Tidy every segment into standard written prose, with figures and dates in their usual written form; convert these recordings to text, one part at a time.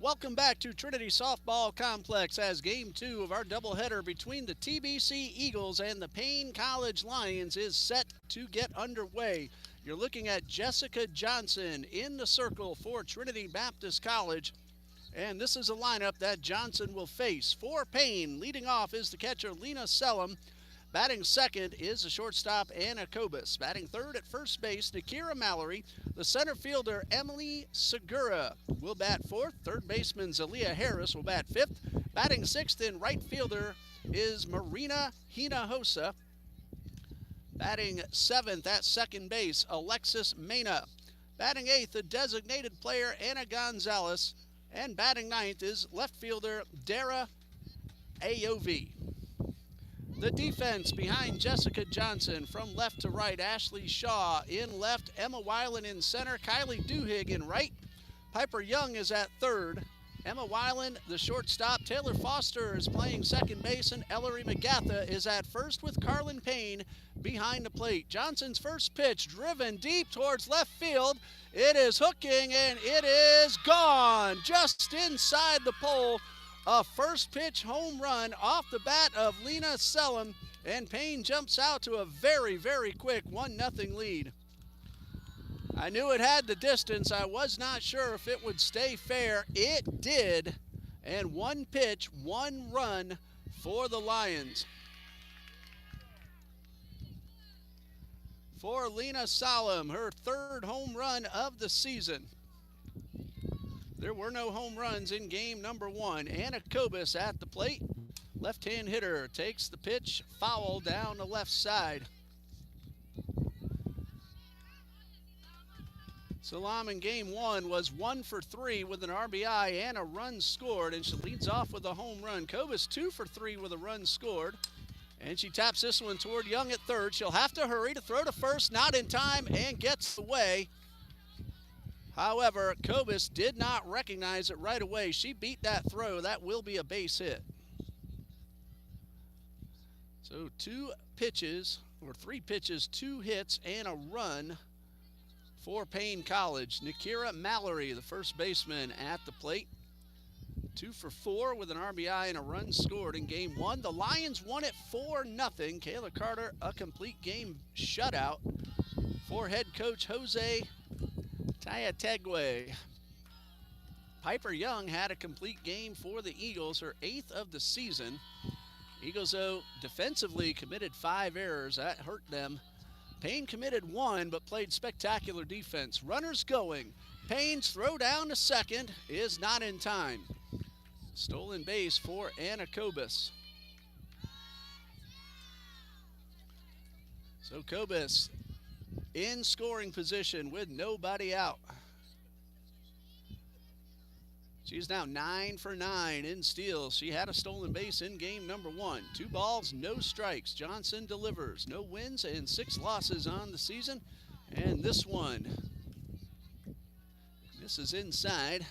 Welcome back to Trinity Softball Complex as Game 2 of our doubleheader between the TBC Eagles and the Paine College Lions is set to get underway. You're looking at Jessica Johnson in the circle for Trinity Baptist College. And this is a lineup that Johnson will face. For Paine, leading off is the catcher Lena Sellum. Batting second is the shortstop Anna Kobus. Batting third at first base, Nakira Mallory. The center fielder Emily Segura will bat fourth. Third baseman Zalia Harris will bat fifth. Batting sixth in right fielder is Marina Hinojosa. Batting seventh at second base, Alexis Mena. Batting eighth, the designated player Anna Gonzalez. And batting ninth is left fielder Dara Aovi. The defense behind Jessica Johnson from left to right, Ashley Shaw in left, Emma Weiland in center, Kylie Duhigg in right. Piper Young is at third. Emma Weiland, the shortstop. Taylor Foster is playing second base, and Ellery McGatha is at first with Carlin Paine behind the plate. Johnson's first pitch driven deep towards left field. It is hooking, and it is gone just inside the pole. A first pitch home run off the bat of Lena Sellum, and Paine jumps out to a very, very quick 1-0 lead. I knew it had the distance. I was not sure if it would stay fair. It did, and one pitch, one run for the Lions. For Lena Sellum, her third home run of the season. There were no home runs in game number one. Anna Kobus at the plate. Left-hand hitter takes the pitch, foul down the left side. Salam in game one was 1 for 3 with an RBI and a run scored, and she leads off with a home run. Kobus 2 for 3 with a run scored, and she taps this one toward Young at third. She'll have to hurry to throw to first, not in time, and gets away. However, Kobus did not recognize it right away. She beat that throw. That will be a base hit. So 2 pitches, or 3 pitches, 2 hits, and a run for Paine College. Nakira Mallory, the first baseman, at the plate. 2 for 4 with an RBI and a run scored in game one. The Lions won it 4-0. Kayla Carter, a complete game shutout for head coach Jose Tayategwe. Piper Young had a complete game for the Eagles, her 8th of the season. Eagles, though, defensively committed 5 errors. That hurt them. Paine committed 1, but played spectacular defense. Runners going. Paine's throw down to second is not in time. Stolen base for Anna Kobus. So Kobus in scoring position with nobody out. She's now 9 for 9 in steals. She had a stolen base in game number one. 2 balls, no strikes. Johnson delivers. No wins and 6 losses on the season. And this one, this is inside.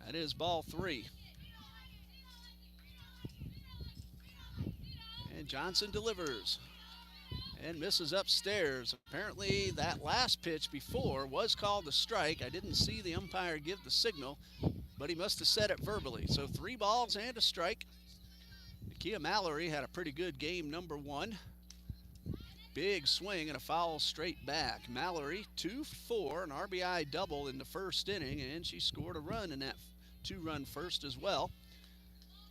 That is ball 3. And Johnson delivers and misses upstairs. Apparently that last pitch before was called a strike. I didn't see the umpire give the signal, but he must have said it verbally. So 3 balls and a strike. Nakia Mallory had a pretty good game number one. Big swing and a foul straight back. Mallory 2 for 4, an RBI double in the first inning, and she scored a run in that 2-run first as well.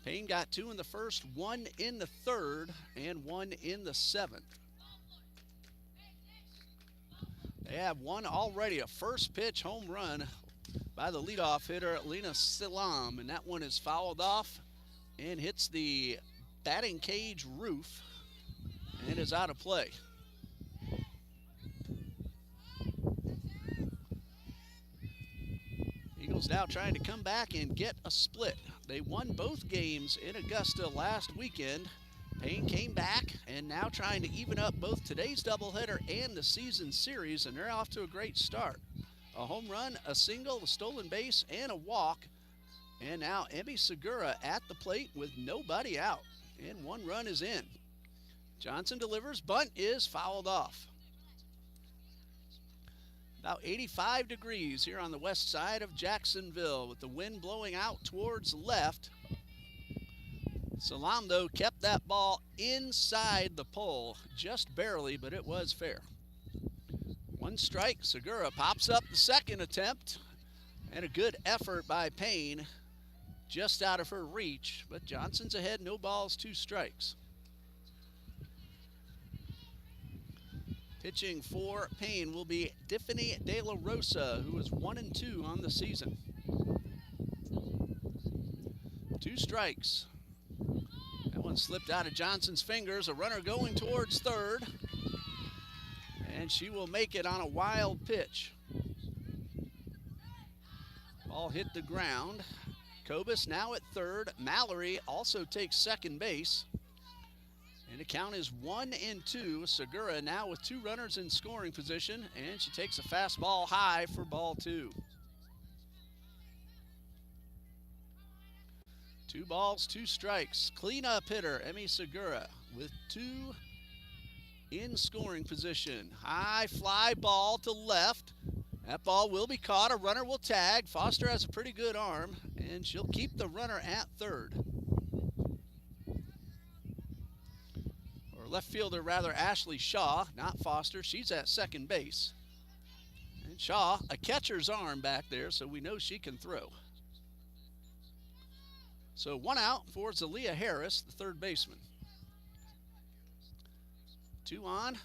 Paine got 2 in the first, 1 in the third, and 1 in the 7th. They have one already, a first pitch home run by the leadoff hitter, Lena Sellum, and that one is fouled off and hits the batting cage roof and is out of play. Eagles now trying to come back and get a split. They won both games in Augusta last weekend. Paine came back and now trying to even up both today's doubleheader and the season series, and they're off to a great start. A home run, a single, a stolen base, and a walk. And now Emmy Segura at the plate with nobody out, and 1 run is in. Johnson delivers, bunt is fouled off. About 85 degrees here on the west side of Jacksonville with the wind blowing out towards left. Salam, though, kept that ball inside the pole, just barely, but it was fair. One strike, Segura pops up the second attempt, and a good effort by Paine, just out of her reach, but Johnson's ahead, no balls, 2 strikes. Pitching for Paine will be Tiffany De La Rosa, who is 1-2 on the season. 2 strikes. That one slipped out of Johnson's fingers. A runner going towards third. And she will make it on a wild pitch. Ball hit the ground. Kobus now at third. Mallory also takes second base. And the count is 1-2. Segura now with 2 runners in scoring position. And she takes a fastball high for ball 2. 2 balls, 2 strikes. Cleanup hitter, Emi Segura, with 2 in scoring position. High fly ball to left. That ball will be caught. A runner will tag. Foster has a pretty good arm, and she'll keep the runner at third. Or left fielder, rather, Ashley Shaw, not Foster. She's at second base. And Shaw, a catcher's arm back there, so we know she can throw. So 1 out for Zalia Harris, the third baseman. 2 on,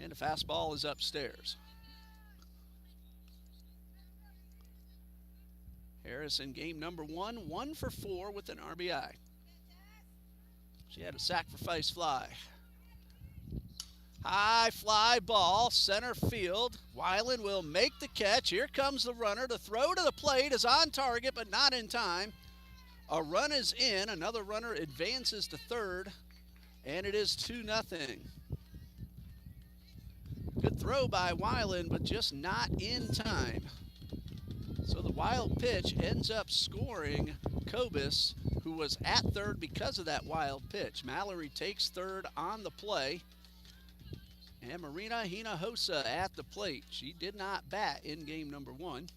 and a fastball is upstairs. Harris in game number 1, 1 for 4 with an RBI. She had a sacrifice fly. High fly ball, center field. Weiland will make the catch. Here comes the runner. The throw to the plate is on target, but not in time. A run is in. Another runner advances to third, and it is 2-0. Good throw by Weiland, but just not in time. So the wild pitch ends up scoring Kobus, who was at third because of that wild pitch. Mallory takes third on the play. And Marina Hinojosa at the plate. She did not bat in game number 1.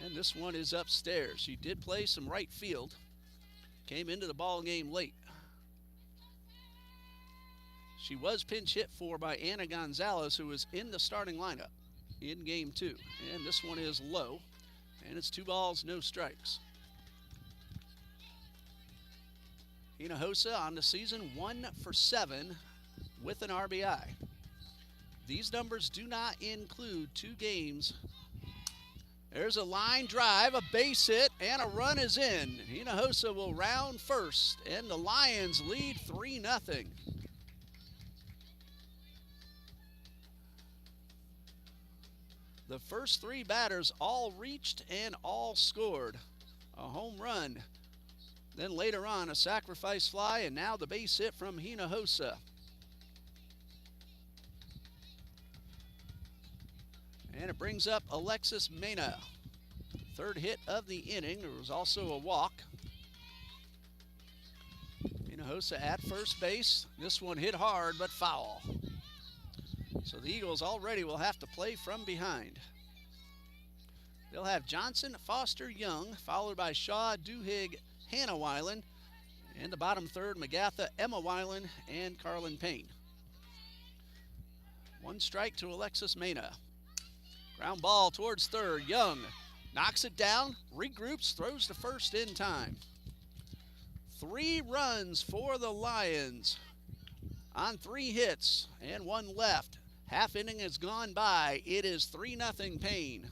And this one is upstairs. She did play some right field. Came into the ball game late. She was pinch hit for by Anna Gonzalez, who was in the starting lineup in game 2. And this one is low. And it's 2 balls, no strikes. Hinojosa on the season 1 for 7 with an RBI. These numbers do not include 2 games. There's a line drive, a base hit, and a run is in. Hinojosa will round first, and the Lions lead 3-0. The first 3 batters all reached and all scored. A home run. Then later on, a sacrifice fly, and now the base hit from Hinojosa. And it brings up Alexis Mena. 3rd hit of the inning. There was also a walk. Hinojosa at first base. This one hit hard, but foul. So the Eagles already will have to play from behind. They'll have Johnson, Foster, Young, followed by Shaw, Duhigg, Hannah Weiland, and the bottom 3rd, Magatha, Emma Weiland, and Carlin Paine. 1 strike to Alexis Mena. Ground ball towards third. Young knocks it down, regroups, throws to first in time. 3 runs for the Lions on 3 hits and 1 left. Half inning has gone by. It is 3-0 Paine.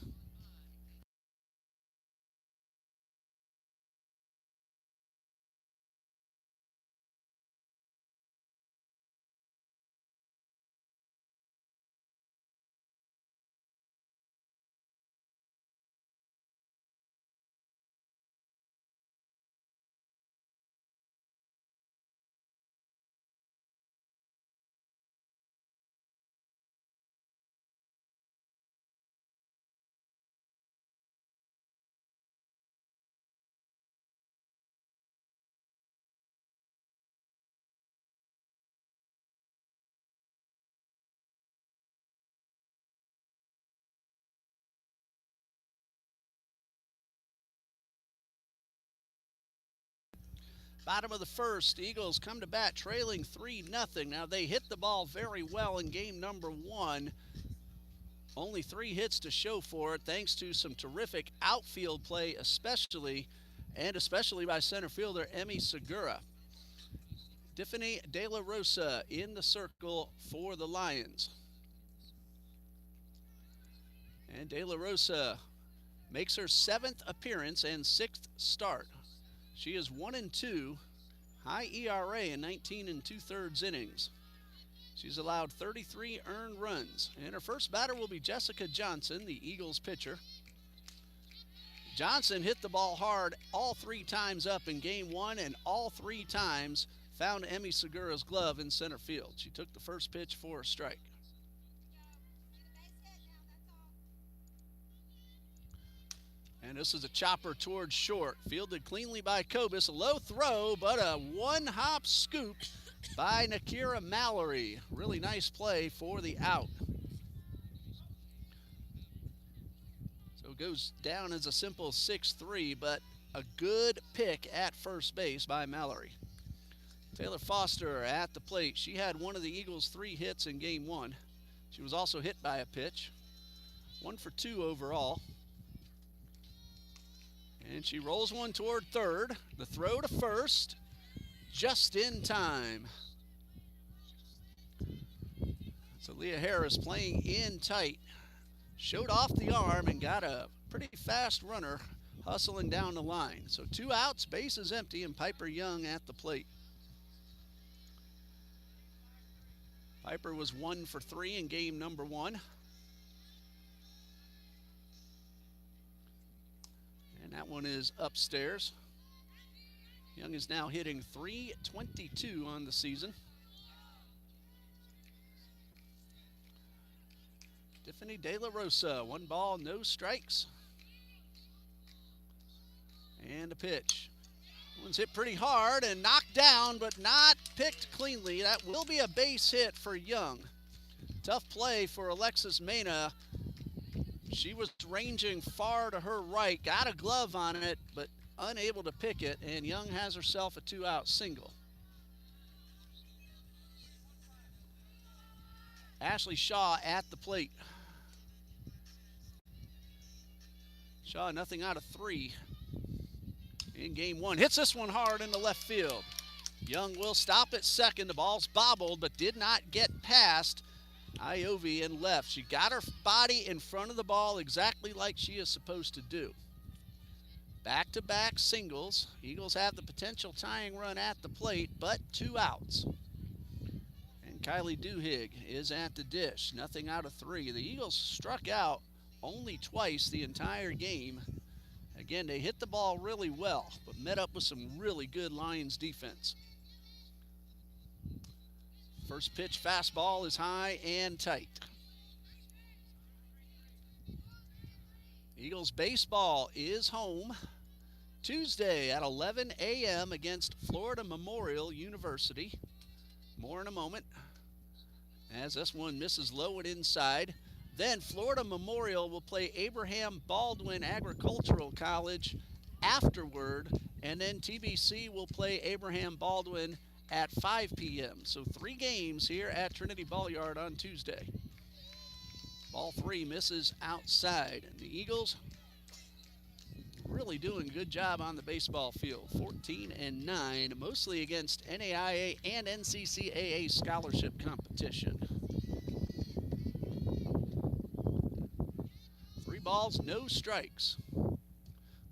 Bottom of the first, Eagles come to bat trailing 3-0. Now they hit the ball very well in game number 1. Only 3 hits to show for it, thanks to some terrific outfield play, especially by center fielder Emi Segura. Tiffany De La Rosa in the circle for the Lions. And De La Rosa makes her 7th appearance and 6th start. She is 1-2, high ERA in 19 2/3 innings. She's allowed 33 earned runs. And her first batter will be Jessica Johnson, the Eagles pitcher. Johnson hit the ball hard all 3 times up in game 1, and all 3 times found Emi Segura's glove in center field. She took the first pitch for a strike. And this is a chopper towards short. Fielded cleanly by Kobus. A low throw, but a one-hop scoop by Nakira Mallory. Really nice play for the out. So it goes down as a simple 6-3, but a good pick at first base by Mallory. Taylor Foster at the plate. She had one of the Eagles' 3 hits in game 1. She was also hit by a pitch. 1 for 2 overall. And she rolls one toward third. The throw to first, just in time. So Leah Harris playing in tight. Showed off the arm and got a pretty fast runner hustling down the line. So 2 outs, bases empty, and Piper Young at the plate. Piper was 1 for 3 in game number 1. And that one is upstairs. Young is now hitting .322 on the season. Tiffany De La Rosa, 1 ball, no strikes. And a pitch. One's hit pretty hard and knocked down, but not picked cleanly. That will be a base hit for Young. Tough play for Alexis Mena. She was ranging far to her right, got a glove on it, but unable to pick it, and Young has herself a 2-out single. Ashley Shaw at the plate. Shaw nothing out of 3 in game 1. Hits this one hard into left field. Young will stop at second. The ball's bobbled, but did not get past Iovi in left. She got her body in front of the ball exactly like she is supposed to do. Back-to-back singles. Eagles have the potential tying run at the plate, but 2 outs. And Kylie Duhigg is at the dish. Nothing out of 3. The Eagles struck out only twice the entire game. Again, they hit the ball really well, but met up with some really good Lions defense. First pitch fastball is high and tight. Eagles baseball is home Tuesday at 11 a.m. against Florida Memorial University. More in a moment, as this one misses low and inside. Then Florida Memorial will play Abraham Baldwin Agricultural College afterward, and then TBC will play Abraham Baldwin at 5 p.m. So 3 games here at Trinity Ball-Yard on Tuesday. Ball 3 misses outside, and the Eagles really doing a good job on the baseball field. 14-9, mostly against NAIA and NCCAA scholarship competition. 3 balls, no strikes.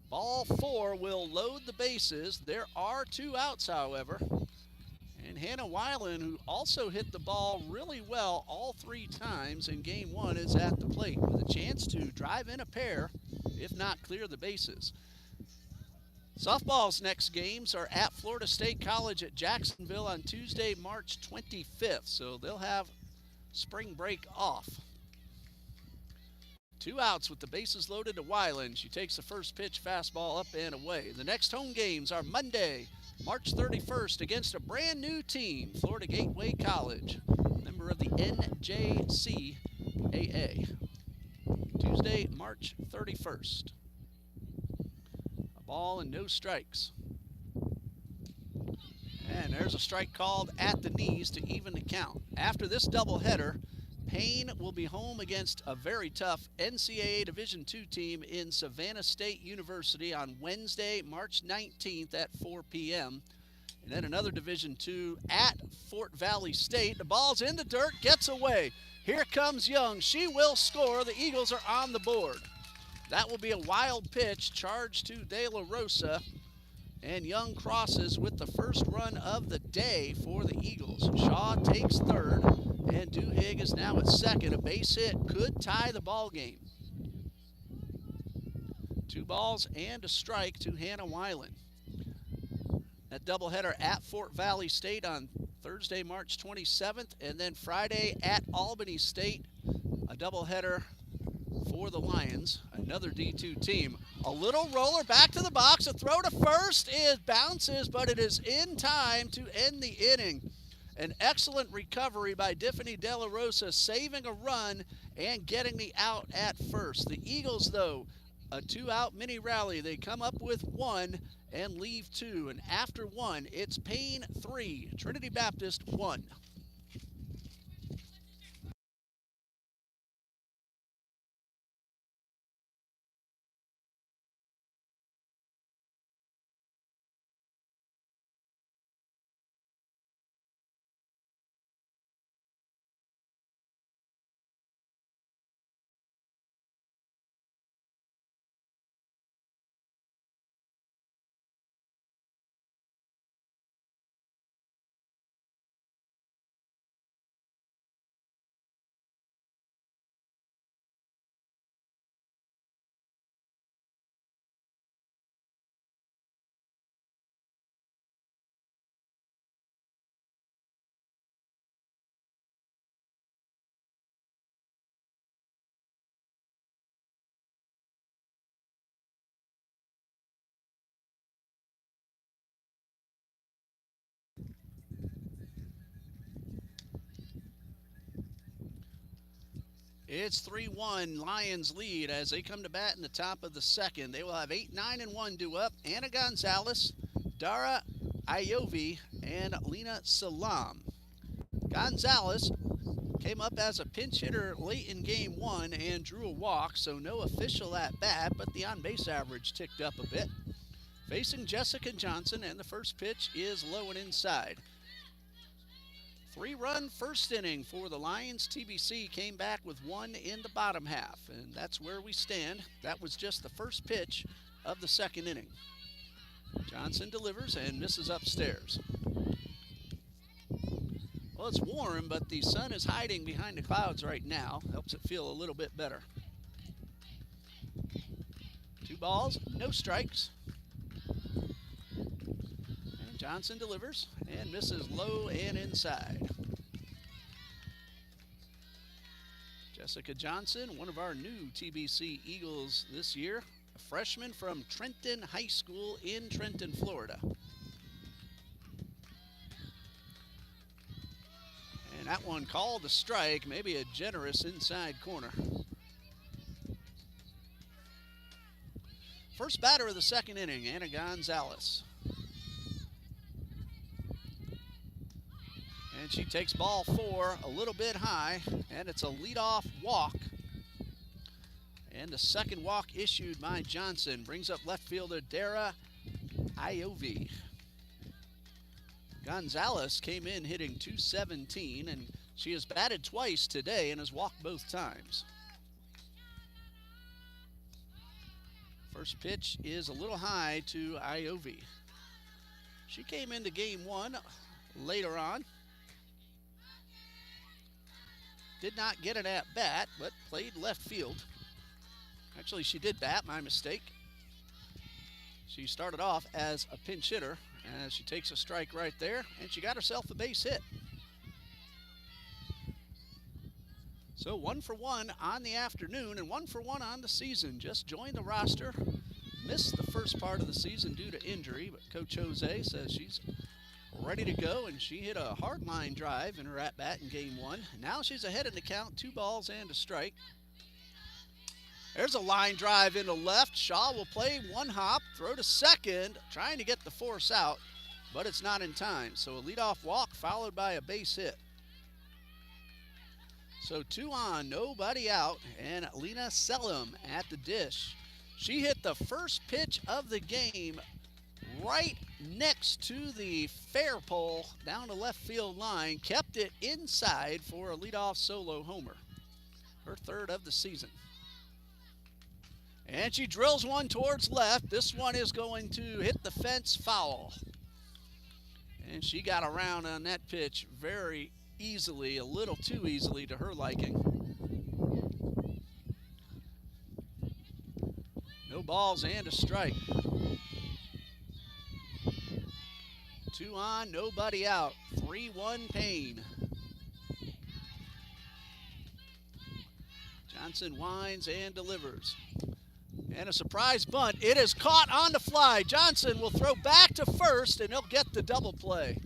Ball 4 will load the bases. There are 2 outs, however. And Hannah Weiland, who also hit the ball really well all 3 times in game 1, is at the plate with a chance to drive in a pair, if not clear the bases. Softball's next games are at Florida State College at Jacksonville on Tuesday, March 25th. So they'll have spring break off. 2 outs with the bases loaded to Weiland. She takes the first pitch fastball up and away. The next home games are Monday, March 31st against a brand new team, Florida Gateway College, member of the NJCAA. Tuesday, March 31st. A ball and no strikes. there's a strike called at the knees to even the count. After this doubleheader, Paine will be home against a very tough NCAA Division II team in Savannah State University on Wednesday, March 19th at 4 p.m. And then another Division II at Fort Valley State. The ball's in the dirt, gets away. Here comes Young. She will score. The Eagles are on the board. That will be a wild pitch, charge to De La Rosa. And Young crosses with the first run of the day for the Eagles. Shaw takes third, and Duhigg is now at second. A base hit could tie the ball game. 2 balls and a strike to Hannah Weiland. That doubleheader at Fort Valley State on Thursday, March 27th, and then Friday at Albany State, a doubleheader for the Lions, another D2 team. A little roller back to the box, a throw to first, it bounces, but it is in time to end the inning. An excellent recovery by Tiffany De La Rosa, saving a run and getting the out at first. The Eagles, though, a 2-out mini rally. They come up with 1 and leave 2, and after 1, it's Paine 3, Trinity Baptist 1. It's 3-1 Lions lead as they come to bat in the top of the second. They will have 8, 9, and 1 due up. Anna Gonzalez, Dara Ayovi, and Lena Salam. Gonzalez came up as a pinch hitter late in game 1 and drew a walk, so no official at bat, but the on-base average ticked up a bit. Facing Jessica Johnson, and the first pitch is low and inside. 3-run first inning for the Lions. TBC came back with 1 in the bottom half, and that's where we stand. That was just the first pitch of the second inning. Johnson delivers and misses upstairs. Well, it's warm, but the sun is hiding behind the clouds right now. Helps it feel a little bit better. 2 balls, no strikes. Johnson delivers and misses low and inside. Jessica Johnson, one of our new TBC Eagles this year, a freshman from Trenton High School in Trenton, Florida. And that one called a strike, maybe a generous inside corner. First batter of the second inning, Anna Gonzalez. And she takes ball 4 a little bit high, and it's a leadoff walk. And the second walk issued by Johnson brings up left fielder Dara Ayovi. Gonzalez came in hitting .217, and she has batted twice today and has walked both times. First pitch is a little high to Ayovi. She came into game 1 later on. Did not get an at-bat, but played left field. Actually, she did bat, my mistake. She started off as a pinch hitter, as she takes a strike right there, and she got herself a base hit. So 1 for 1 on the afternoon and 1 for 1 on the season. Just joined the roster. Missed the first part of the season due to injury, but Coach Jose says she's ready to go, and she hit a hard line drive in her at-bat in game 1. Now she's ahead in the count, 2 balls and a strike. There's a line drive into left. Shaw will play 1 hop, throw to second, trying to get the force out, but it's not in time. So a leadoff walk followed by a base hit. So 2 on, nobody out, and Lena Selim at the dish. She hit the first pitch of the game right next to the fair pole down the left field line, kept it inside for a leadoff solo homer, her third of the season. And she drills one towards left. This one is going to hit the fence foul. And she got around on that pitch very easily, a little too easily to her liking. No balls and a strike. 2 on, nobody out. 3-1 Paine. Johnson winds and delivers. And a surprise bunt. It is caught on the fly. Johnson will throw back to first, and he'll get the double play.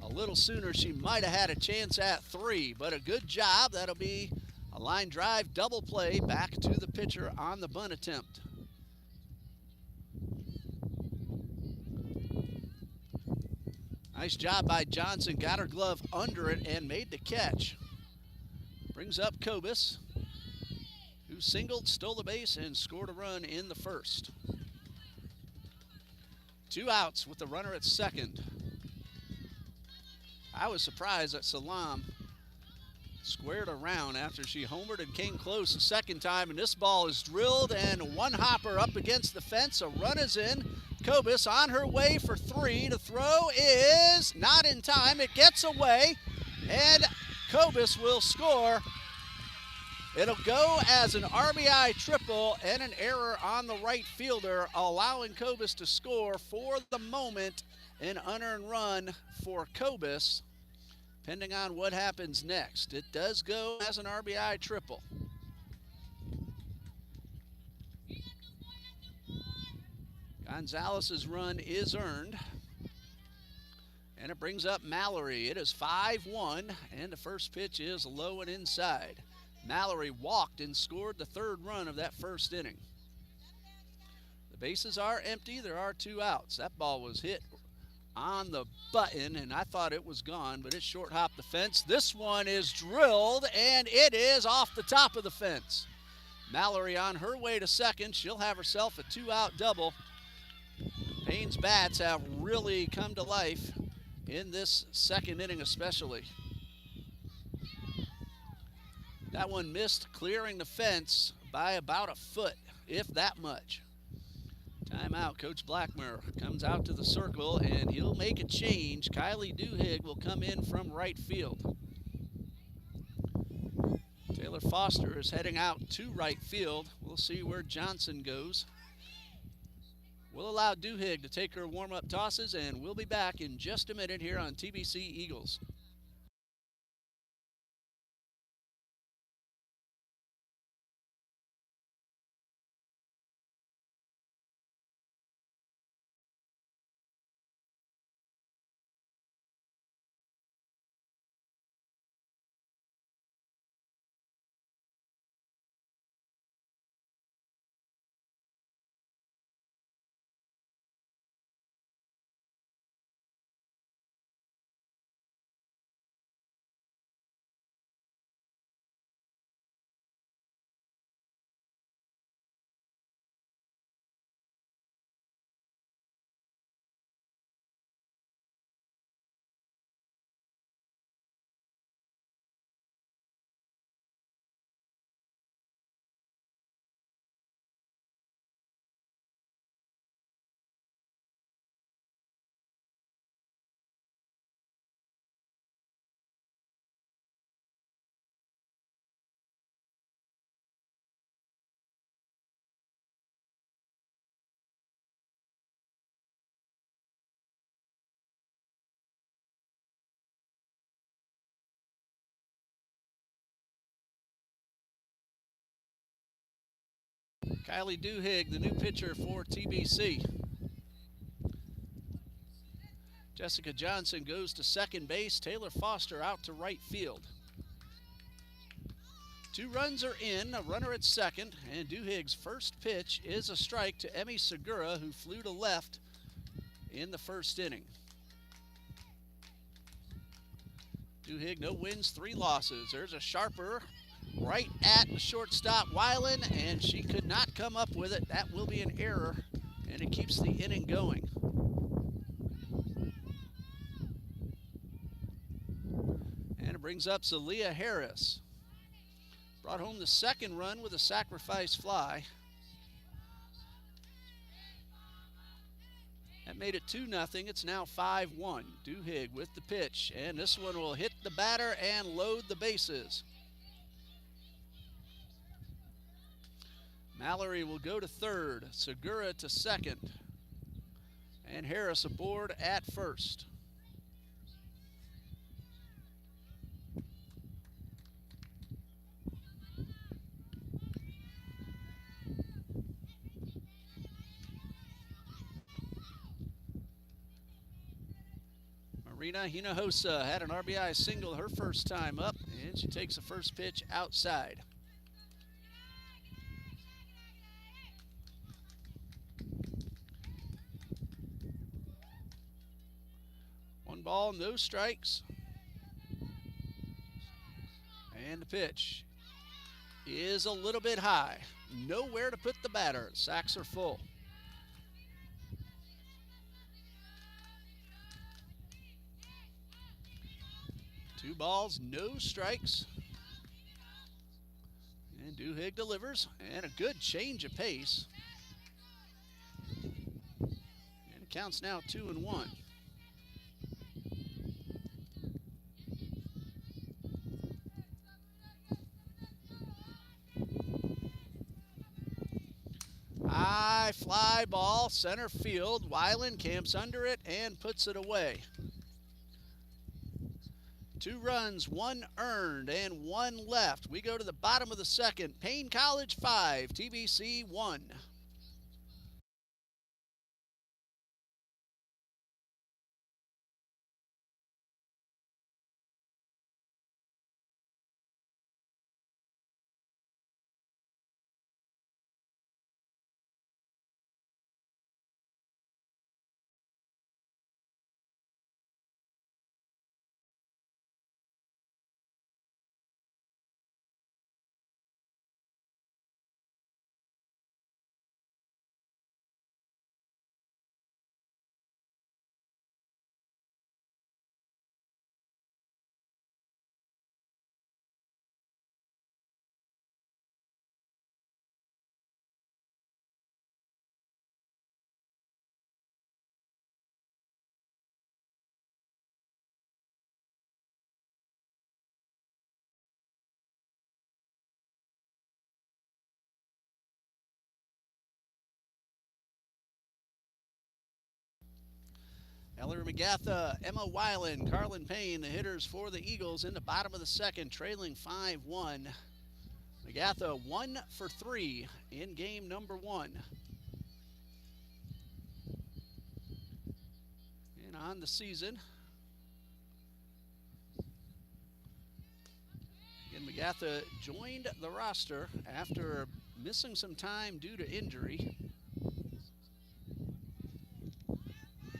A little sooner, she might have had a chance at 3, but a good job. That'll be a line drive double play back to the pitcher on the bunt attempt. Nice job by Johnson. Got her glove under it and made the catch. Brings up Kobus, who singled, stole the base, and scored a run in the first. 2 outs with the runner at second. I was surprised that Salam squared around after she homered and came close the second time, and this ball is drilled and one hopper up against the fence. A run is in. Kobus on her way for 3. The throw is not in time. It gets away, and Kobus will score. It'll go as an RBI triple and an error on the right fielder, allowing Kobus to score for the moment. An unearned run for Kobus, pending on what happens next. It does go as an RBI triple. Gonzalez's run is earned, and it brings up Mallory. It is 5-1, and the first pitch is low and inside. Mallory walked and scored the third run of that first inning. The bases are empty. There are 2 outs. That ball was hit on the button, and I thought it was gone, but it short hopped the fence. This one is drilled, and it is off the top of the fence. Mallory on her way to second. She'll have herself a 2-out double. Paine's bats have really come to life in this second inning especially. That one missed, clearing the fence by about a foot, if that much. Timeout. Coach Blackmer comes out to the circle, and he'll make a change. Kylie Duhigg will come in from right field. Taylor Foster is heading out to right field. We'll see where Johnson goes. We'll allow Duhigg to take her warm-up tosses, and we'll be back in just a minute here on TBC Eagles. Kylie Duhigg, the new pitcher for TBC. Jessica Johnson goes to second base. Taylor Foster out to right field. 2 runs are in, a runner at second, and Duhigg's first pitch is a strike to Emmy Segura, who flew to left in the first inning. Duhigg, no wins, 3 losses. There's a sharper right at the shortstop, Weiland, and she could not come up with it. That will be an error, and it keeps the inning going. And it brings up Zalia Harris. Brought home the second run with a sacrifice fly. That made it 2-0. It's now 5-1. Duhigg with the pitch, and this one will hit the batter and load the bases. Mallory will go to third, Segura to second, and Harris aboard at first. Marina Hinojosa had an RBI single her first time up, and she takes the first pitch outside. One ball, no strikes. And the pitch is a little bit high. Nowhere to put the batter. Sacks are full. Two balls, no strikes. And Duhigg delivers, and a good change of pace. And it counts now 2-1. High fly ball, center field. Weiland camps under it and puts it away. 2 runs, 1 earned, and 1 left. We go to the bottom of the second. Paine College 5, TBC 1. Ellery McGatha, Emma Weiland, Carlin Paine, the hitters for the Eagles in the bottom of the second, trailing 5-1. McGatha 1 for 3 in game number 1. And on the season, again, McGatha joined the roster after missing some time due to injury.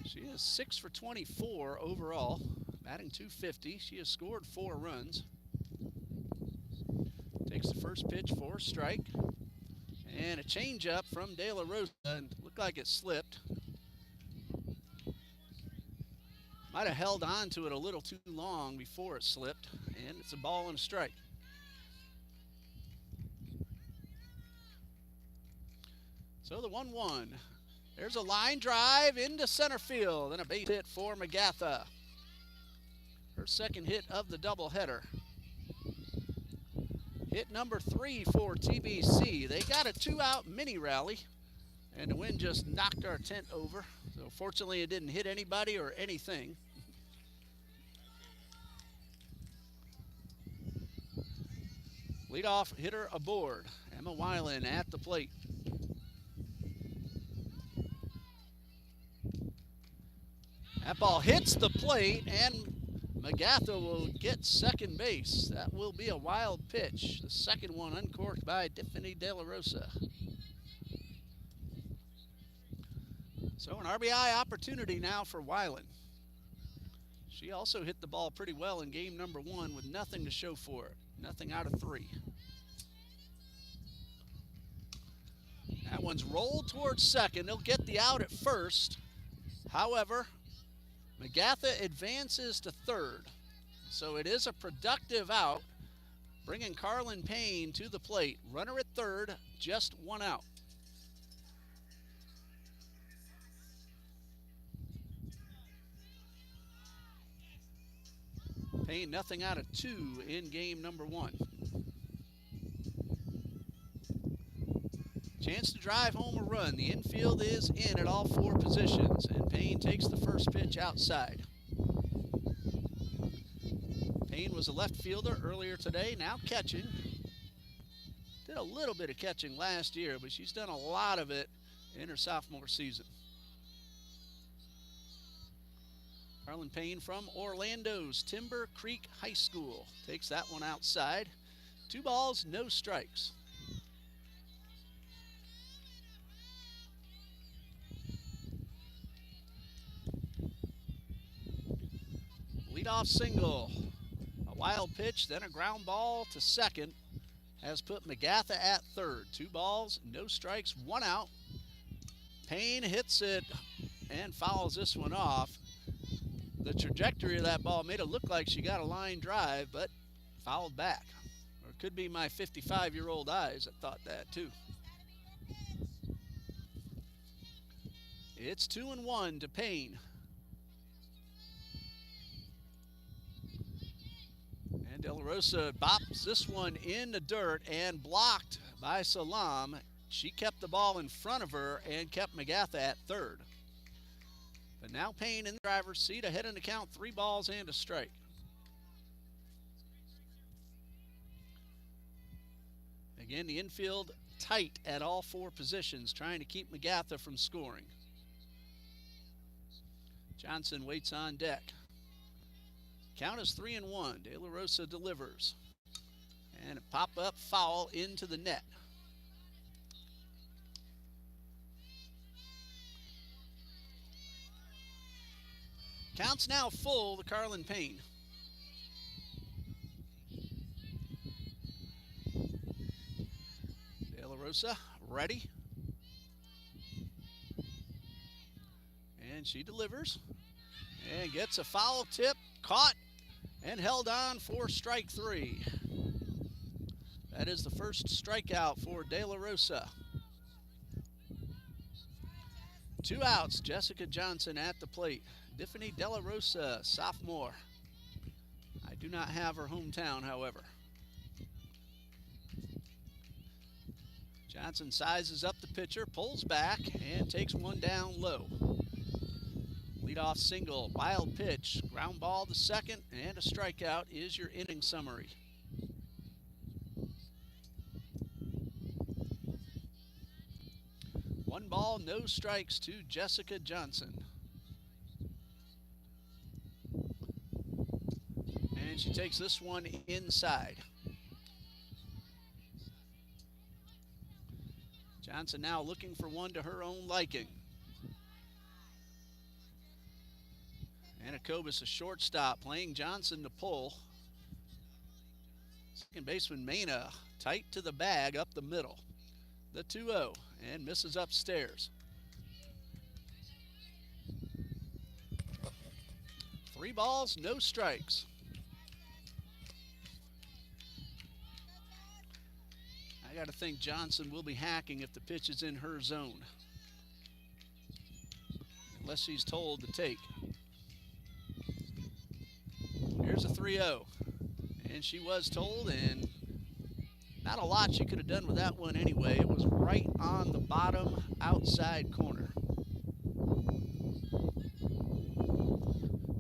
She is 6 for 24 overall, batting .250. She has scored 4 runs. Takes the first pitch for a strike. And a changeup from De La Rosa, and looked like it slipped. Might have held on to it a little too long before it slipped, and it's a ball and a strike. So the 1-1. There's a line drive into center field and a base hit for McGatha. Her second hit of the doubleheader. Hit number 3 for TBC. They got a 2-out mini rally, and the wind just knocked our tent over. So fortunately it didn't hit anybody or anything. Leadoff hitter aboard. Emma Weiland at the plate. That ball hits the plate, and McGatha will get second base. That will be a wild pitch. The second one uncorked by Tiffany De La Rosa. So an RBI opportunity now for Weiland. She also hit the ball pretty well in game number 1 with nothing to show for it. Nothing out of 3. That one's rolled towards second. They'll get the out at first. However, McGatha advances to third. So it is a productive out, bringing Carlin Paine to the plate. Runner at third, just one out. Paine nothing out of 2 in game number 1. Chance to drive home a run. The infield is in at all 4 positions, and Paine takes the first pitch outside. Paine was a left fielder earlier today, now catching. Did a little bit of catching last year, but she's done a lot of it in her sophomore season. Carlin Paine from Orlando's Timber Creek High School takes that one outside. 2 balls, no strikes. Leadoff single. A wild pitch, then a ground ball to second has put McGatha at third. 2 balls, no strikes, 1 out. Paine hits it and fouls this one off. The trajectory of that ball made it look like she got a line drive, but fouled back. Or it could be my 55-year-old eyes that thought that too. It's 2-1 to Paine. And De La Rosa bops this one in the dirt and blocked by Salam. She kept the ball in front of her and kept McGatha at third. But now Paine in the driver's seat, ahead in the count, 3 balls and a strike. Again, the infield tight at all 4 positions, trying to keep McGatha from scoring. Johnson waits on deck. Count is 3-1. De La Rosa delivers. And a pop-up foul into the net. Count's now full to Carlin Paine. De La Rosa ready. And she delivers. And gets a foul tip, caught, and held on for strike 3. That is the first strikeout for De La Rosa. 2 outs, Jessica Johnson at the plate. Tiffany De La Rosa, sophomore. I do not have her hometown, however. Johnson sizes up the pitcher, pulls back, and takes one down low. Leadoff single, wild pitch, ground ball to second, and a strikeout is your inning summary. One ball, no strikes to Jessica Johnson. And she takes this one inside. Johnson now looking for one to her own liking. Anna Kobus, a shortstop, playing Johnson to pull. Second baseman Mena tight to the bag up the middle. The 2-0 and misses upstairs. 3 balls, no strikes. I got to think Johnson will be hacking if the pitch is in her zone. Unless she's told to take. Here's a 3-0. And she was told, and not a lot she could have done with that one anyway. It was right on the bottom outside corner.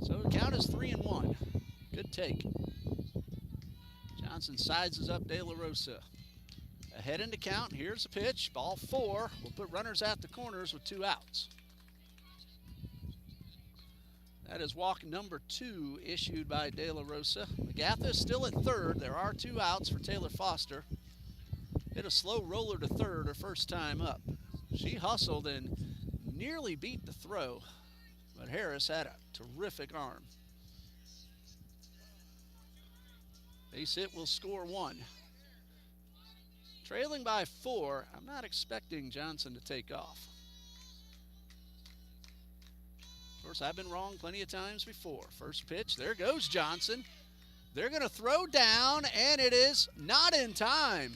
So the count is 3-1. Good take. Johnson sizes up De La Rosa. Ahead in the count, here's the pitch, ball 4. We'll put runners at the corners with 2 outs. That is walk number 2 issued by De La Rosa. McGatha still at third. There are 2 outs for Taylor Foster. Hit a slow roller to third her first time up. She hustled and nearly beat the throw, but Harris had a terrific arm. Base hit will score 1. Trailing by 4, I'm not expecting Johnson to take off. Of course, I've been wrong plenty of times before. First pitch, there goes Johnson. They're going to throw down, and it is not in time.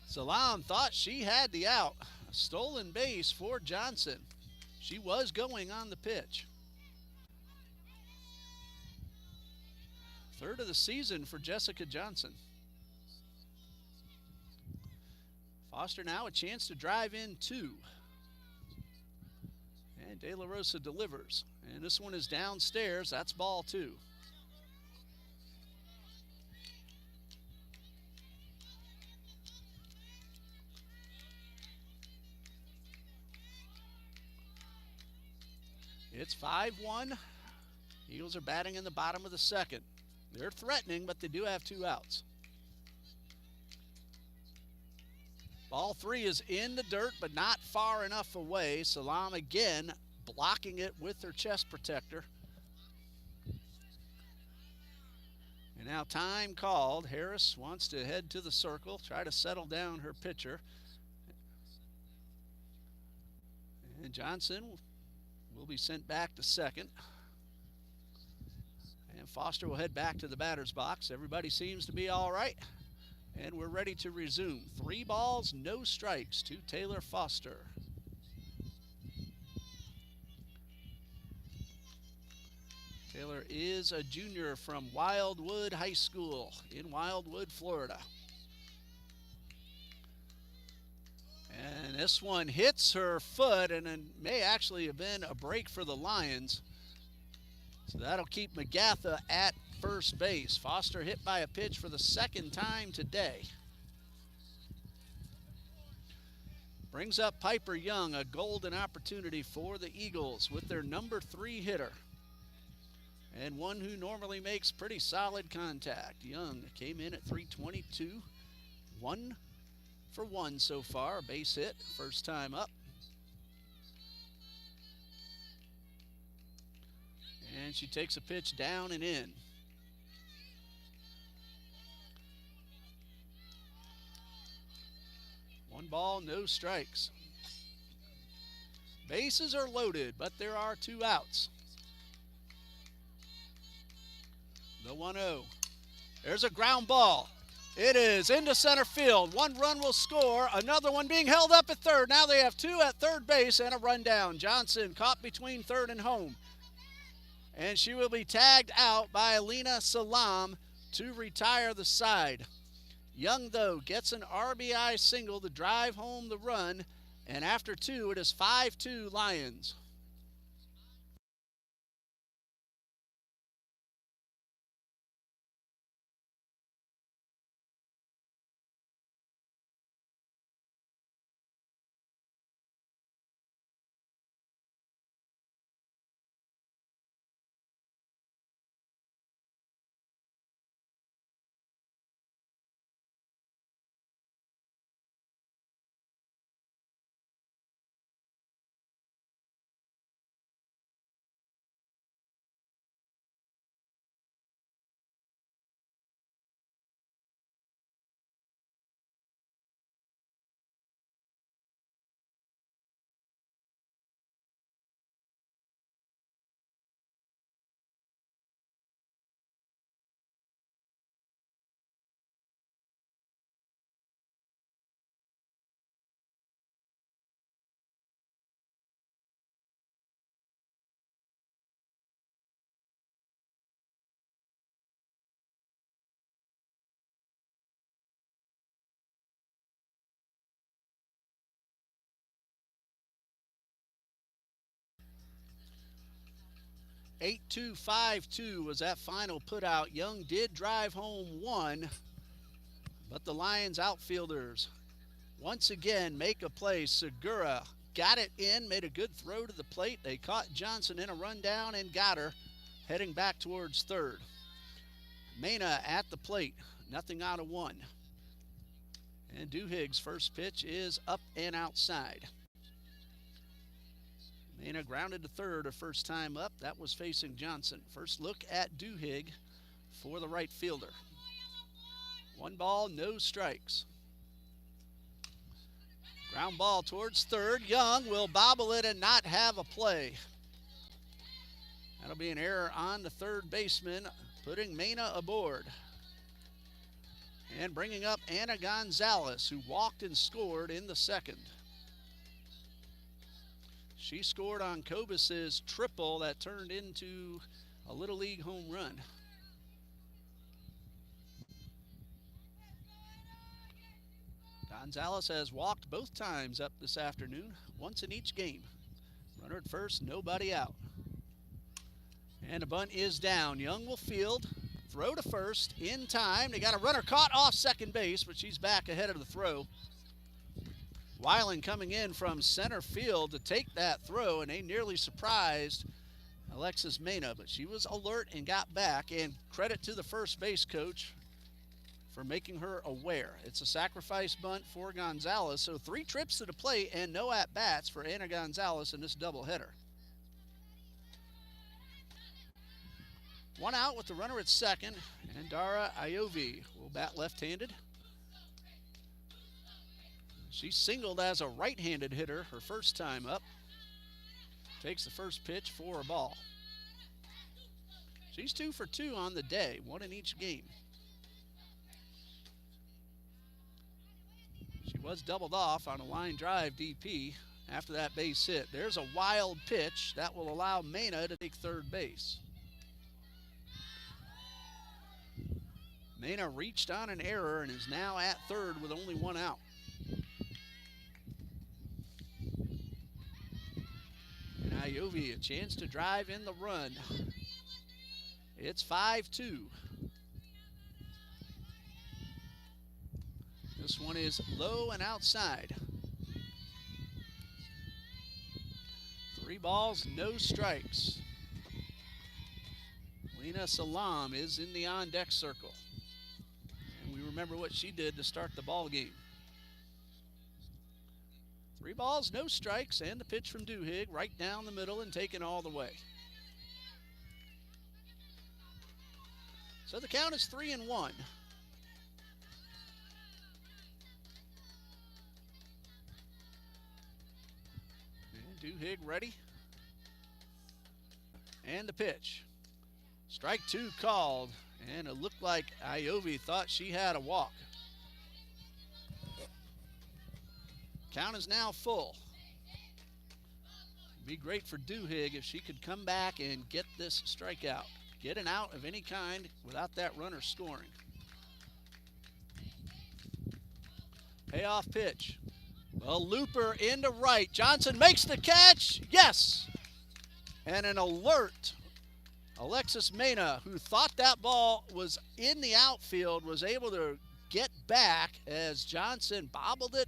Salam thought she had the out. A stolen base for Johnson. She was going on the pitch. Third of the season for Jessica Johnson. Foster now a chance to drive in 2. And De La Rosa delivers. And this one is downstairs. That's ball 2. It's 5-1. Eagles are batting in the bottom of the second. They're threatening, but they do have 2 outs. Ball 3 is in the dirt, but not far enough away. Salam again blocking it with her chest protector. And now time called. Harris wants to head to the circle, try to settle down her pitcher. And Johnson will be sent back to second. And Foster will head back to the batter's box. Everybody seems to be all right. And we're ready to resume. 3 balls, no strikes to Taylor Foster. Taylor is a junior from Wildwood High School in Wildwood, Florida. And this one hits her foot, and it may actually have been a break for the Lions. So that'll keep McGatha at first base. Foster hit by a pitch for the second time today. Brings up Piper Young, a golden opportunity for the Eagles with their number 3 hitter. And one who normally makes pretty solid contact. Young came in at 322. 1 for 1 so far, a base hit, first time up. And she takes a pitch down and in. One ball, no strikes. Bases are loaded, but there are 2 outs. The 1-0. There's a ground ball. It is into center field. 1 run will score. Another one being held up at third. Now they have 2 at third base and a run down. Johnson caught between third and home. And she will be tagged out by Alina Salam to retire the side. Young, though, gets an RBI single to drive home the run. And after 2, it is 5-2 Lions. Eight 2-5-2 was that final put out. Young did drive home 1, but the Lions outfielders once again make a play. Segura got it in, made a good throw to the plate. They caught Johnson in a rundown and got her heading back towards third. Mena at the plate, nothing out of 1. And Duhig's first pitch is up and outside. Mena grounded to third her first time up. That was facing Johnson. First look at Duhigg for the right fielder. 1 ball, no strikes. Ground ball towards third. Young will bobble it and not have a play. That'll be an error on the third baseman, putting Mena aboard. And bringing up Anna Gonzalez, who walked and scored in the second. She scored on Kobus's triple that turned into a Little League home run. Gonzalez has walked both times up this afternoon, once in each game. Runner at first, nobody out. And the bunt is down. Young will field, throw to first in time. They got a runner caught off second base, but she's back ahead of the throw. Weiland coming in from center field to take that throw, and they nearly surprised Alexis Mena, but she was alert and got back, and credit to the first base coach for making her aware. It's a sacrifice bunt for Gonzalez, so 3 trips to the plate and no at-bats for Anna Gonzalez in this doubleheader. 1 out with the runner at second, and Dara Iovi will bat left-handed. She singled as a right-handed hitter her first time up. Takes the first pitch for a ball. She's 2 for 2 on the day, 1 in each game. She was doubled off on a line drive DP after that base hit. There's a wild pitch that will allow Mena to take third base. Mena reached on an error and is now at third with only 1 out. And Iovi a chance to drive in the run. It's 5-2. This one is low and outside. 3 balls, no strikes. Lena Salam is in the on-deck circle. And we remember what she did to start the ball game. 3 balls, no strikes, and the pitch from Duhigg right down the middle and taken all the way. So the count is 3-1. Duhigg ready. And the pitch. Strike 2 called, and it looked like Iovi thought she had a walk. Count is now full. It'd be great for Duhigg if she could come back and get this strikeout. Get an out of any kind without that runner scoring. Payoff pitch. Well, looper into right. Johnson makes the catch. Yes! And an alert Alexis Mena, who thought that ball was in the outfield, was able to get back as Johnson bobbled it,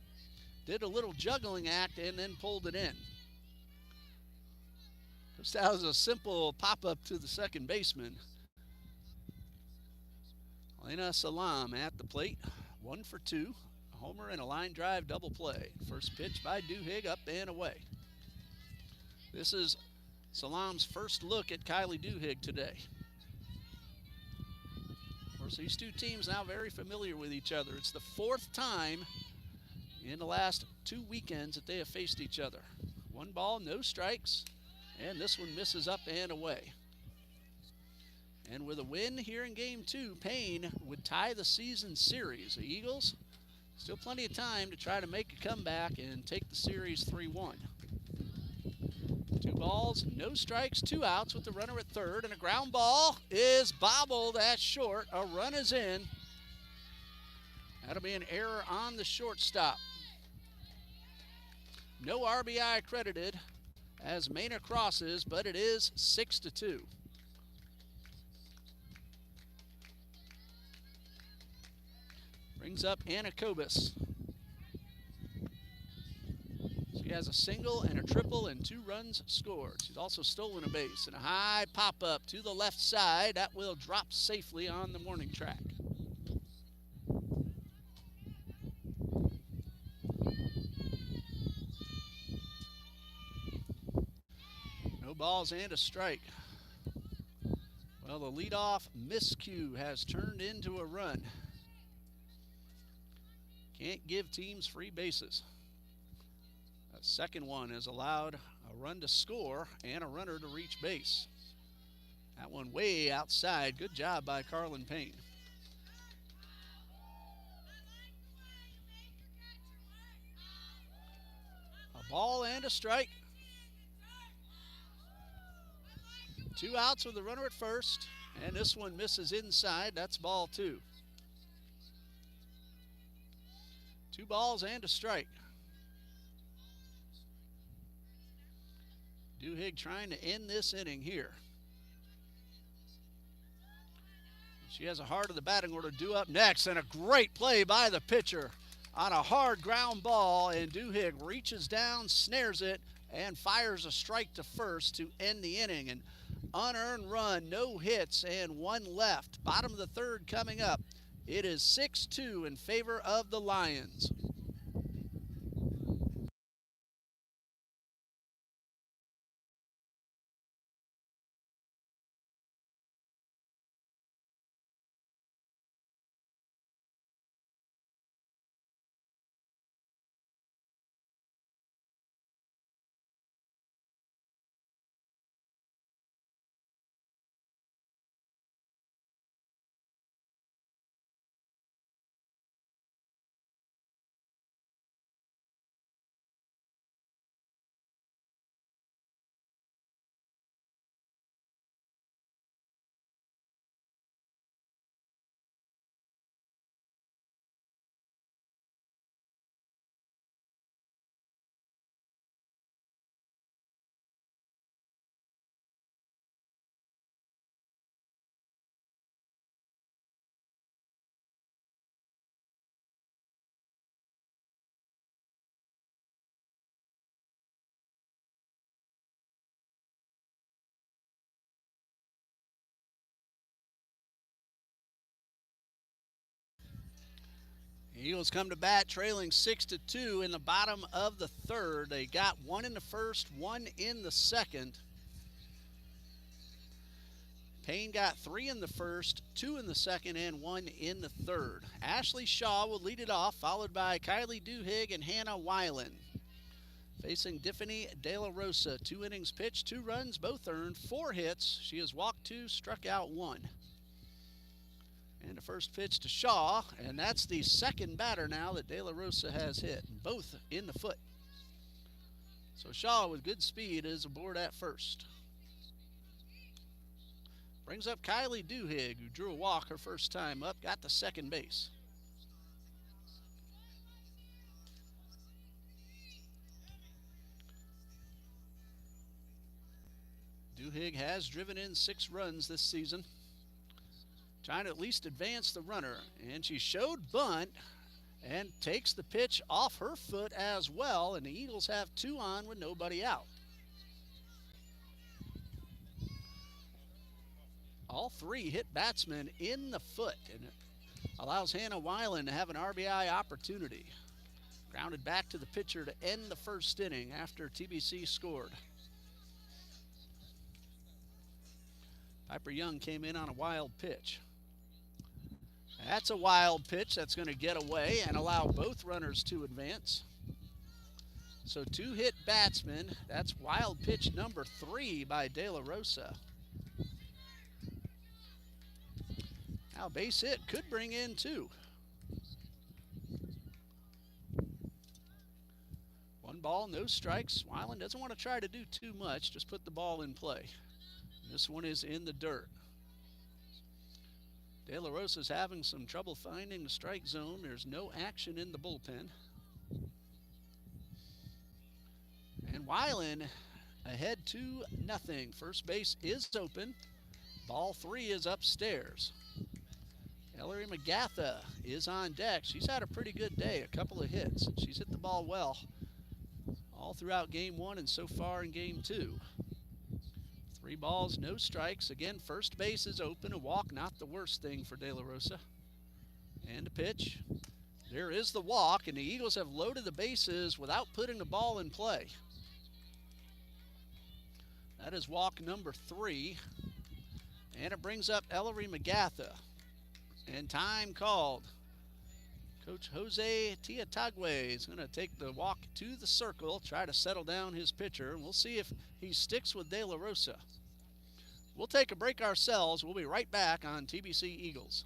did a little juggling act, and then pulled it in. That was a simple pop-up to the second baseman. Lena Salam at the plate, 1 for 2. A homer and a line drive double play. First pitch by Duhigg, up and away. This is Salam's first look at Kylie Duhigg today. Of course, these two teams now very familiar with each other. It's the 4th time in the last 2 weekends that they have faced each other. 1 ball, no strikes, and this one misses up and away. And with a win here in Game 2, Paine would tie the season series. The Eagles, still plenty of time to try to make a comeback and take the series 3-1. 2 balls, no strikes, 2 outs with the runner at third, and a ground ball is bobbled at short. A run is in. That'll be an error on the shortstop. No RBI credited as Mena crosses, but it is 6-2. Brings up Anna Kobus. She has a single and a triple and 2 runs scored. She's also stolen a base, and a high pop-up to the left side. That will drop safely on the warning track. No balls and a strike. Well, the leadoff miscue has turned into a run. Can't give teams free bases. A second one has allowed a run to score and a runner to reach base. That one way outside. Good job by Carlin Paine. A ball and a strike. 2 outs with the runner at first, and this one misses inside. That's ball 2. 2 balls and a strike. Duhigg trying to end this inning here. She has a heart of the batting order due up next, and a great play by the pitcher on a hard ground ball, and Duhigg reaches down, snares it, and fires a strike to first to end the inning. An unearned run, no hits, and 1 left. Bottom of the 3rd coming up. It is 6-2 in favor of the Lions. Eagles come to bat trailing 6-2 in the bottom of the 3rd. They got 1 in the first, 1 in the second. Paine got 3 in the first, 2 in the second, and 1 in the 3rd. Ashley Shaw will lead it off, followed by Kylie Duhigg and Hannah Weiland. Facing Tiffany De La Rosa, 2 innings pitched, 2 runs, both earned, 4 hits. She has walked 2, struck out 1. And the first pitch to Shaw, and that's the second batter now that De La Rosa has hit, both in the foot. So Shaw with good speed is aboard at first. Brings up Kylie Duhigg, who drew a walk her first time up, got to second base. Duhigg has driven in 6 runs this season, trying to at least advance the runner, and she showed bunt and takes the pitch off her foot as well, and the Eagles have 2 on with nobody out. All 3 hit batsmen in the foot, and it allows Hannah Weiland to have an RBI opportunity. Grounded back to the pitcher to end the first inning after TBC scored. Piper Young came in on a wild pitch. That's a wild pitch that's going to get away and allow both runners to advance. So 2 hit batsmen. That's wild pitch number 3 by De La Rosa. Now base hit could bring in 2. 1 ball, no strikes. Weiland doesn't want to try to do too much, just put the ball in play. This one is in the dirt. De La Rosa's having some trouble finding the strike zone. There's no action in the bullpen. And Weiland ahead 2-0. First base is open. Ball 3 is upstairs. Ellery McGatha is on deck. She's had a pretty good day, a couple of hits. She's hit the ball well all throughout game 1 and so far in game 2. 3 balls, no strikes. Again, first base is open. A walk, not the worst thing for De La Rosa. And a pitch. There is the walk, and the Eagles have loaded the bases without putting the ball in play. That is walk number 3. And it brings up Ellery McGatha. And time called. Coach Jose Tiatagwe is going to take the walk to the circle, try to settle down his pitcher, and we'll see if he sticks with De La Rosa. We'll take a break ourselves. We'll be right back on TBC Eagles.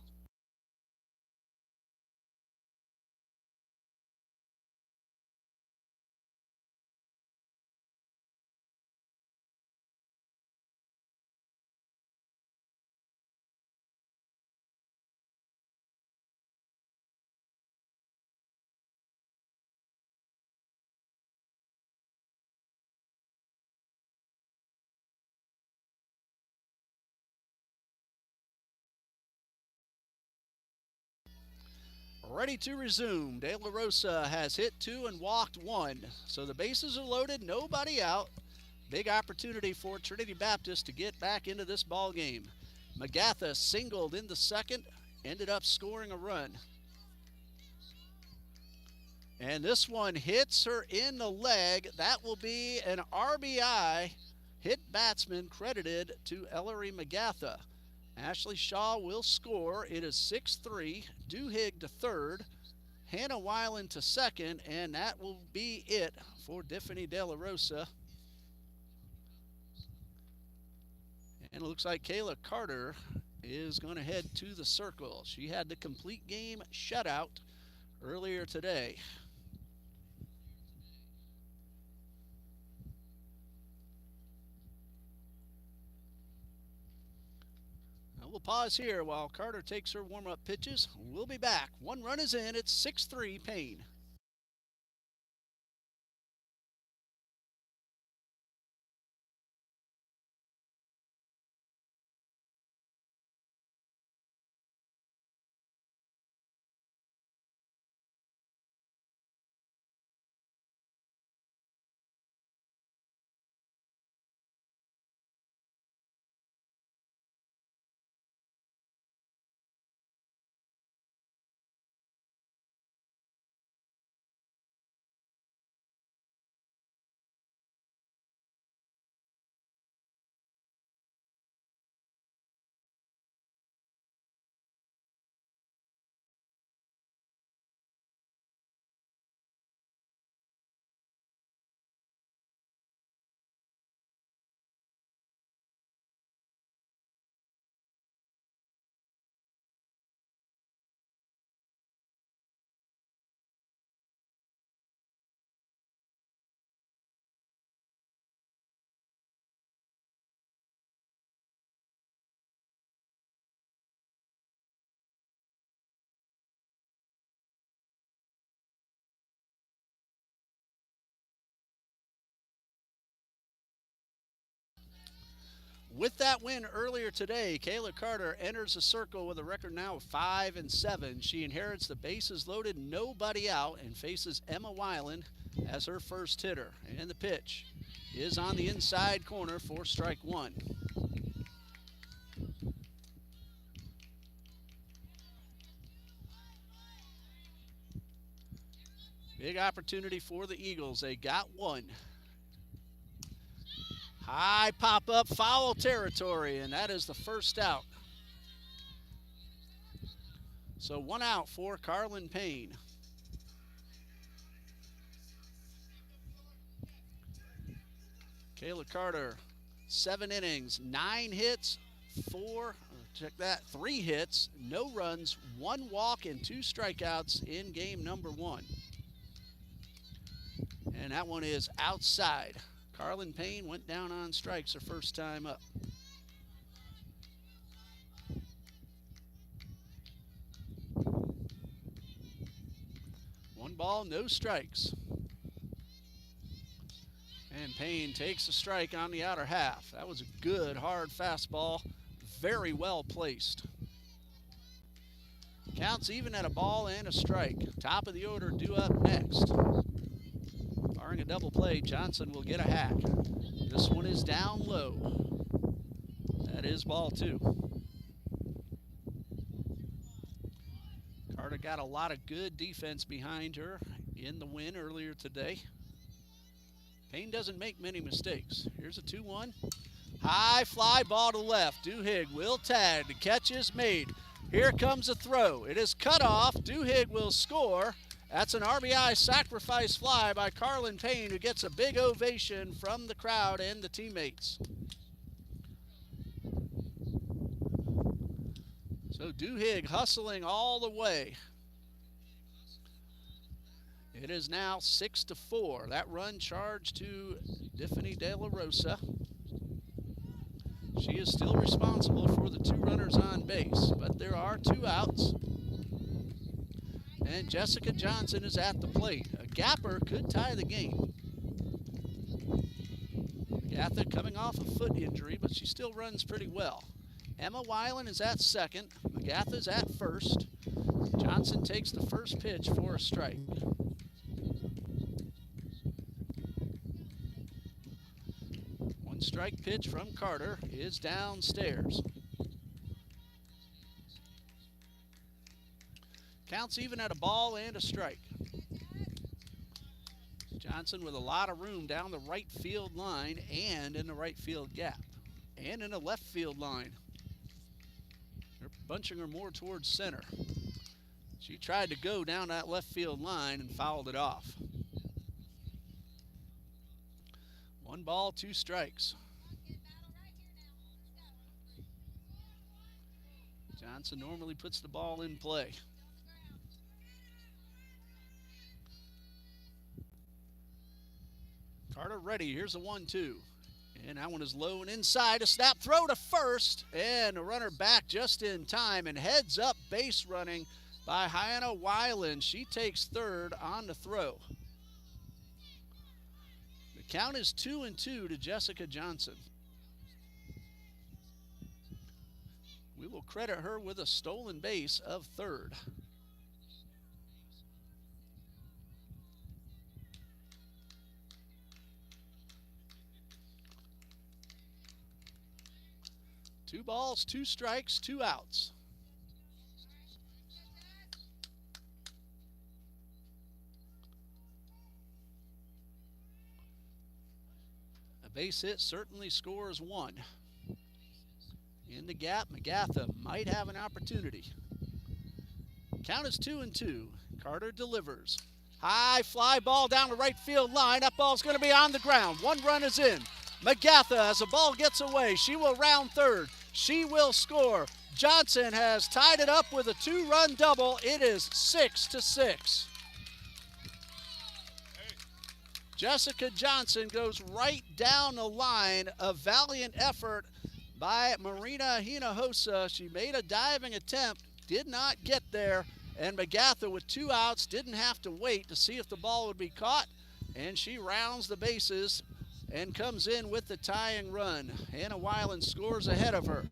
Ready to resume. De La Rosa has hit 2 and walked 1. So the bases are loaded, nobody out. Big opportunity for Trinity Baptist to get back into this ball game. McGatha singled in the second, ended up scoring a run. And this one hits her in the leg. That will be an RBI. Hit batsman credited to Ellery McGatha. Ashley Shaw will score. It is 6-3. Duhigg to third. Hannah Weiland to second. And that will be it for Tiffany De La Rosa. And it looks like Kayla Carter is going to head to the circle. She had the complete game shutout earlier today. We'll pause here while Carter takes her warm-up pitches. We'll be back. One run is in. It's 6-3 Paine. With that win earlier today, Kayla Carter enters the circle with a record now of 5-7. She inherits the bases loaded, nobody out, and faces Emma Weiland as her first hitter. And the pitch is on the inside corner for strike one. Big opportunity for the Eagles. They got one. High pop-up, foul territory, and that is the first out. So one out for Carlin Paine. Kayla Carter, 7 innings, 9 hits, 3 hits, no runs, 1 walk, and 2 strikeouts in game number 1. And that one is outside. Carlin Paine went down on strikes her first time up. One ball, no strikes. And Paine takes a strike on the outer half. That was a good, hard fastball, very well placed. Counts even at a ball and a strike. Top of the order due up next. Barring a double play, Johnson will get a hack. This one is down low. That is ball 2. Carter got a lot of good defense behind her in the win earlier today. Paine doesn't make many mistakes. Here's a 2-1. High fly ball to left. Duhigg will tag. The catch is made. Here comes a throw. It is cut off. Duhigg will score. That's an RBI sacrifice fly by Carlin Paine, who gets a big ovation from the crowd and the teammates. So Duhigg hustling all the way. It is now 6-4. That run charged to Tiffany De La Rosa. She is still responsible for the 2 runners on base, but there are 2 outs. And Jessica Johnson is at the plate. A gapper could tie the game. Agatha coming off a foot injury, but she still runs pretty well. Emma Weiland is at second. Agatha's at first. Johnson takes the first pitch for a strike. One strike pitch from Carter is downstairs. Counts even at a ball and a strike. Johnson with a lot of room down the right field line and in the right field gap and in the left field line. They're bunching her more towards center. She tried to go down that left field line and fouled it off. 1 ball, 2 strikes. Johnson normally puts the ball in play. Carter ready. Here's a 1-2. And that one is low and inside. A snap throw to first. And a runner back just in time. And heads up base running by Hannah Weiland. She takes third on the throw. The count is 2-2 to Jessica Johnson. We will credit her with a stolen base of third. Two balls, 2 strikes, 2 outs. A base hit certainly scores 1. In the gap, Magatha might have an opportunity. Count is 2-2. Carter delivers. High fly ball down the right field line. That ball's going to be on the ground. 1 run is in. Magatha, as the ball gets away, she will round third. She will score. Johnson has tied it up with a 2-run double. It is 6-6. Jessica Johnson goes right down the line. A valiant effort by Marina Hinojosa. She made a diving attempt, did not get there, and Magatha with 2 outs didn't have to wait to see if the ball would be caught, and she rounds the bases and comes in with the tying run. Hannah Weiland scores ahead of her.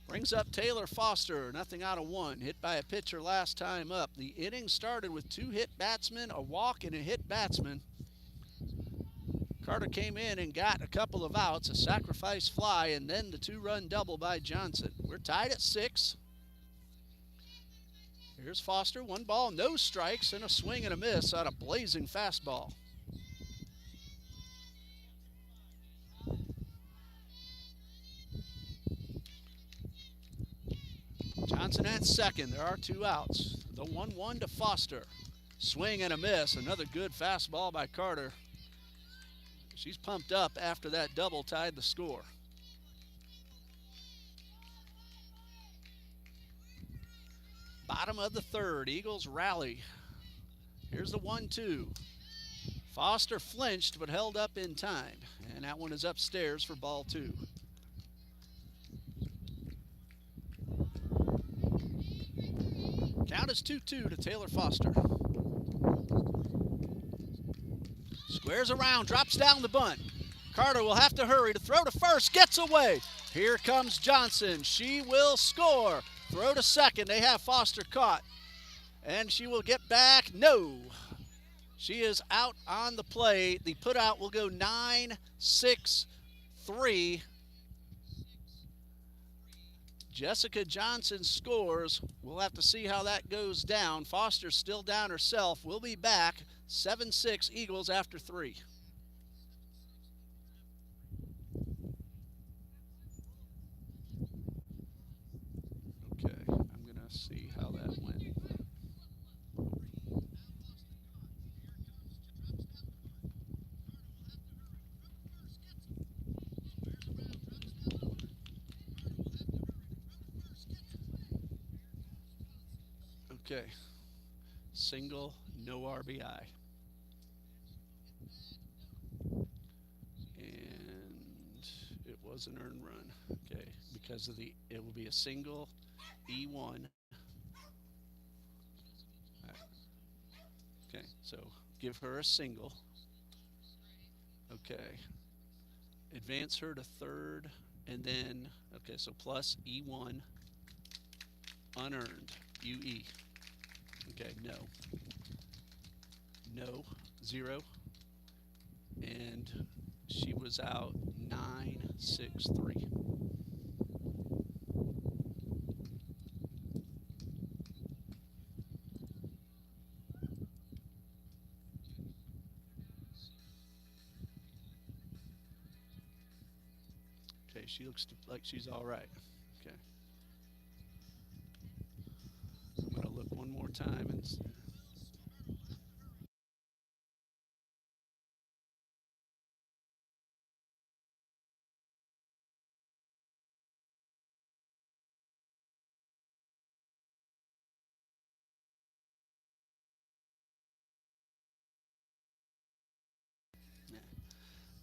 Brings up Taylor Foster, nothing out of 1. Hit by a pitcher last time up. The inning started with 2 hit batsmen, a walk, and a hit batsman. Carter came in and got a couple of outs, a sacrifice fly, and then the 2-run double by Johnson. We're tied at 6. Here's Foster, 1 ball, no strikes, and a swing and a miss on a blazing fastball. Johnson at second. There are 2 outs. The 1-1 to Foster. Swing and a miss. Another good fastball by Carter. She's pumped up after that double tied the score. Bottom of the 3rd. Eagles rally. Here's the 1-2. Foster flinched but held up in time. And that one is upstairs for ball 2. Count is 2-2 to Taylor Foster. Squares around, drops down the bunt. Carter will have to hurry to throw to first, gets away. Here comes Johnson. She will score. Throw to second. They have Foster caught. And she will get back. No. She is out on the play. The putout will go 9-6-3. Jessica Johnson scores. We'll have to see how that goes down. Foster's still down herself. We'll be back. 7-6 Eagles after 3. Okay. Single, no RBI. And it was an earned run. Okay. Because of it will be a single, E1. Okay. So give her a single. Okay. Advance her to third. And then, okay, so plus E1, unearned, UE. Okay, no. No, 0. And she was out 9-6-3. Okay, she looks like she's all right. Okay. I'm going to look one more time and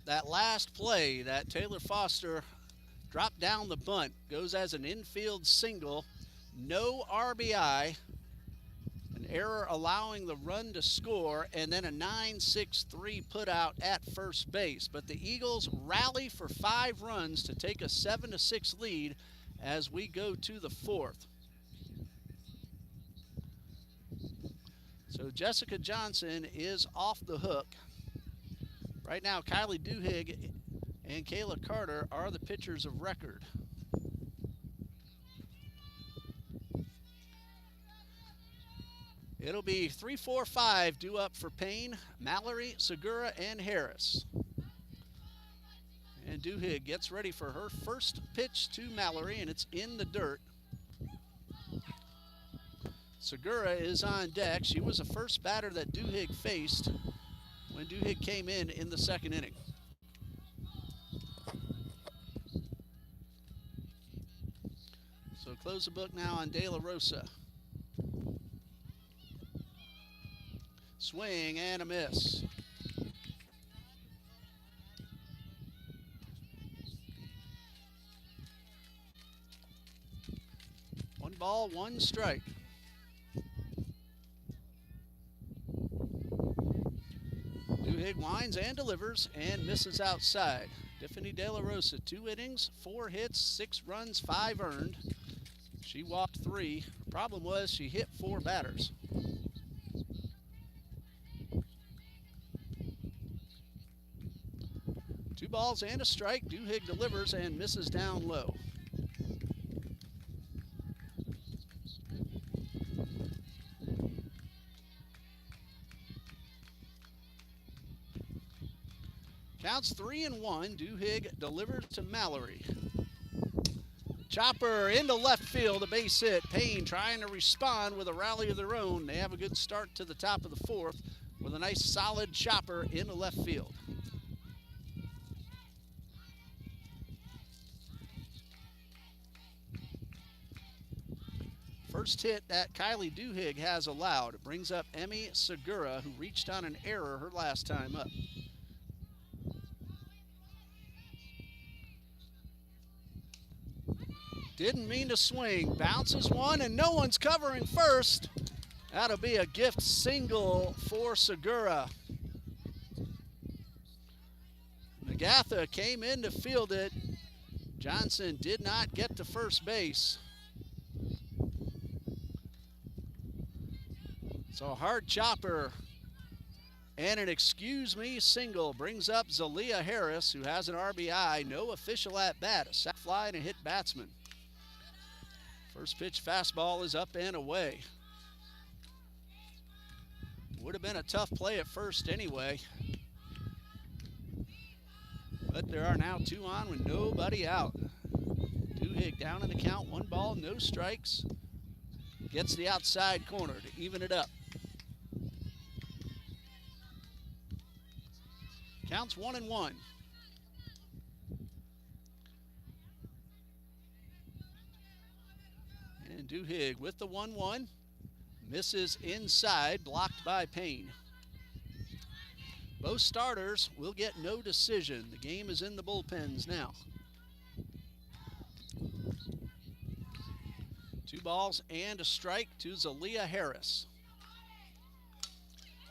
that last play that Taylor Foster dropped down the bunt goes as an infield single, no RBI, an error allowing the run to score, and then a 9-6-3 put out at first base. But the Eagles rally for 5 runs to take a 7-6 lead as we go to the 4th. So Jessica Johnson is off the hook. Right now, Kylie Duhigg and Kayla Carter are the pitchers of record. It'll be 3, 4, 5 due up for Paine, Mallory, Segura, and Harris. And Duhigg gets ready for her first pitch to Mallory, and it's in the dirt. Segura is on deck. She was the first batter that Duhigg faced when Duhigg came in the second inning. So close the book now on De La Rosa. Swing and a miss. One ball, one strike. Duhigg winds and delivers and misses outside. Tiffany De La Rosa, 2 innings, 4 hits, 6 runs, 5 earned. She walked 3. Problem was she hit 4 batters. Two balls and a strike. Duhigg delivers and misses down low. Counts 3-1. Duhigg delivers to Mallory. Chopper into left field, a base hit. Paine trying to respond with a rally of their own. They have a good start to the top of the 4th with a nice solid chopper into left field. First hit that Kylie Duhigg has allowed. It brings up Emmy Segura, who reached on an error her last time up. Didn't mean to swing. Bounces one, and no one's covering first. That'll be a gift single for Segura. Magatha came in to field it. Johnson did not get to first base. So a hard chopper and an excuse me single brings up Zalia Harris, who has an RBI. No official at bat. A sac fly and a hit batsman. First pitch fastball is up and away. Would have been a tough play at first anyway. But there are now 2 on with nobody out. Duhigg down in the count, 1 ball, no strikes. Gets the outside corner to even it up. Counts 1-1. And Duhigg with the 1-1. Misses inside, blocked by Paine. Both starters will get no decision. The game is in the bullpens now. 2 balls and a strike to Zalia Harris.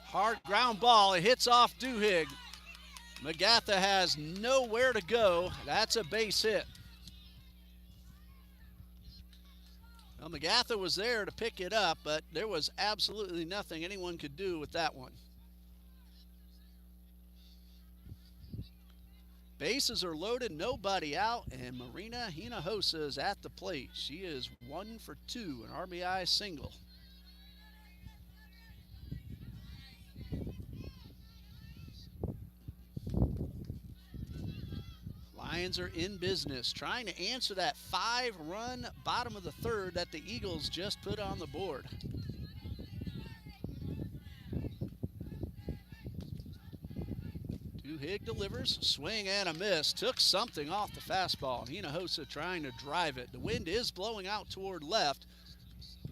Hard ground ball. It hits off Duhigg. McGatha has nowhere to go. That's a base hit. Well, McGatha was there to pick it up, but there was absolutely nothing anyone could do with that one. Bases are loaded, nobody out, and Marina Hinojosa is at the plate. She is 1 for 2, an RBI single. Lions are in business, trying to answer that 5-run bottom of the third that the Eagles just put on the board. Duhigg delivers, swing and a miss. Took something off the fastball. Hinojosa trying to drive it. The wind is blowing out toward left.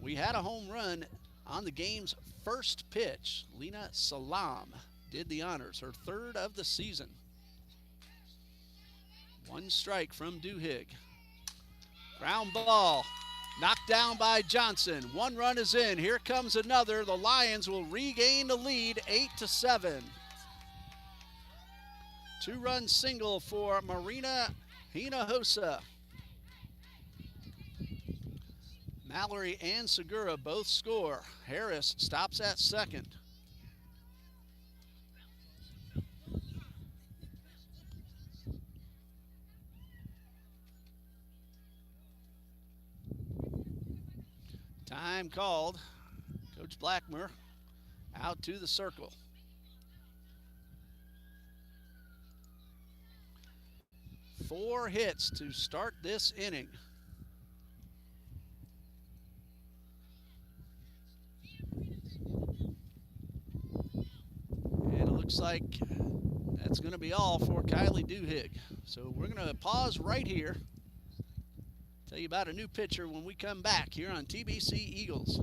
We had a home run on the game's first pitch. Lena Salam did the honors, her 3rd of the season. 1 strike from Duhigg. Ground ball, knocked down by Johnson. 1 run is in. Here comes another. The Lions will regain the lead, 8-7. 2-run single for Marina Hinojosa. Mallory and Segura both score. Harris stops at second. Time called. Coach Blackmer out to the circle. Four hits to start this inning. And it looks like that's going to be all for Kylie Duhigg. So we're going to pause right here. Tell you about a new pitcher when we come back here on TBC Eagles.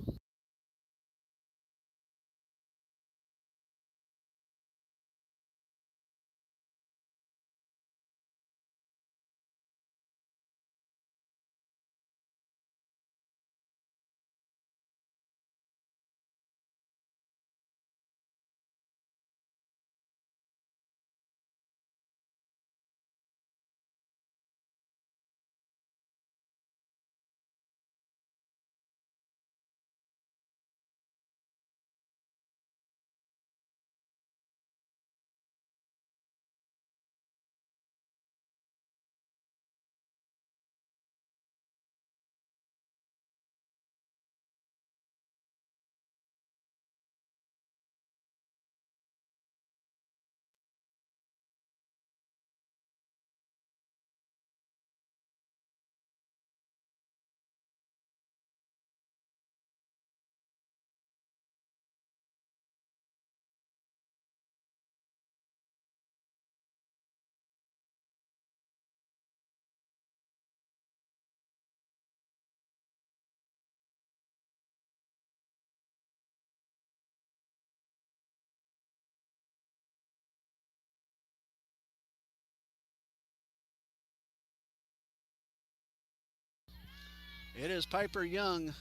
It is Piper Young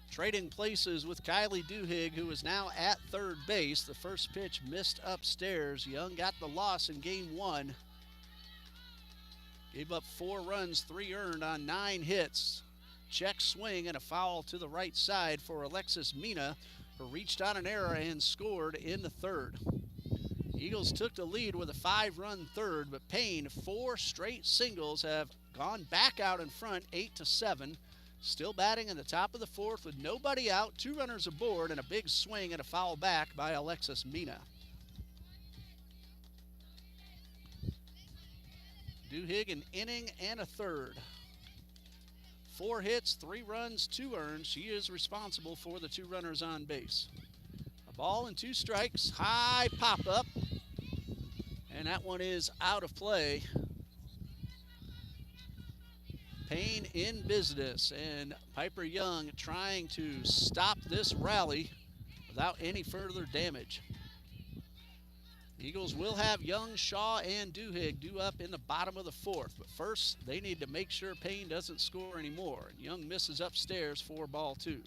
trading places with Kylie Duhigg, who is now at third base. The first pitch missed upstairs. Young got the loss in game 1. Gave up 4 runs, 3 earned on 9 hits. Check swing and a foul to the right side for Alexis Mina, who reached on an error and scored in the third. Eagles took the lead with a 5-run third, but Paine, 4 straight singles have gone back out in front, 8-7. Still batting in the top of the 4th with nobody out, 2 runners aboard, and a big swing and a foul back by Alexis Mina. Duhigg an inning and a third. 4 hits, 3 runs, 2 earned. She is responsible for the 2 runners on base. A ball and 2 strikes, high pop up, and that one is out of play. Paine in business, and Piper Young trying to stop this rally without any further damage. Eagles will have Young, Shaw, and Duhigg due up in the bottom of the fourth. But first, they need to make sure Paine doesn't score anymore. Young misses upstairs for ball two.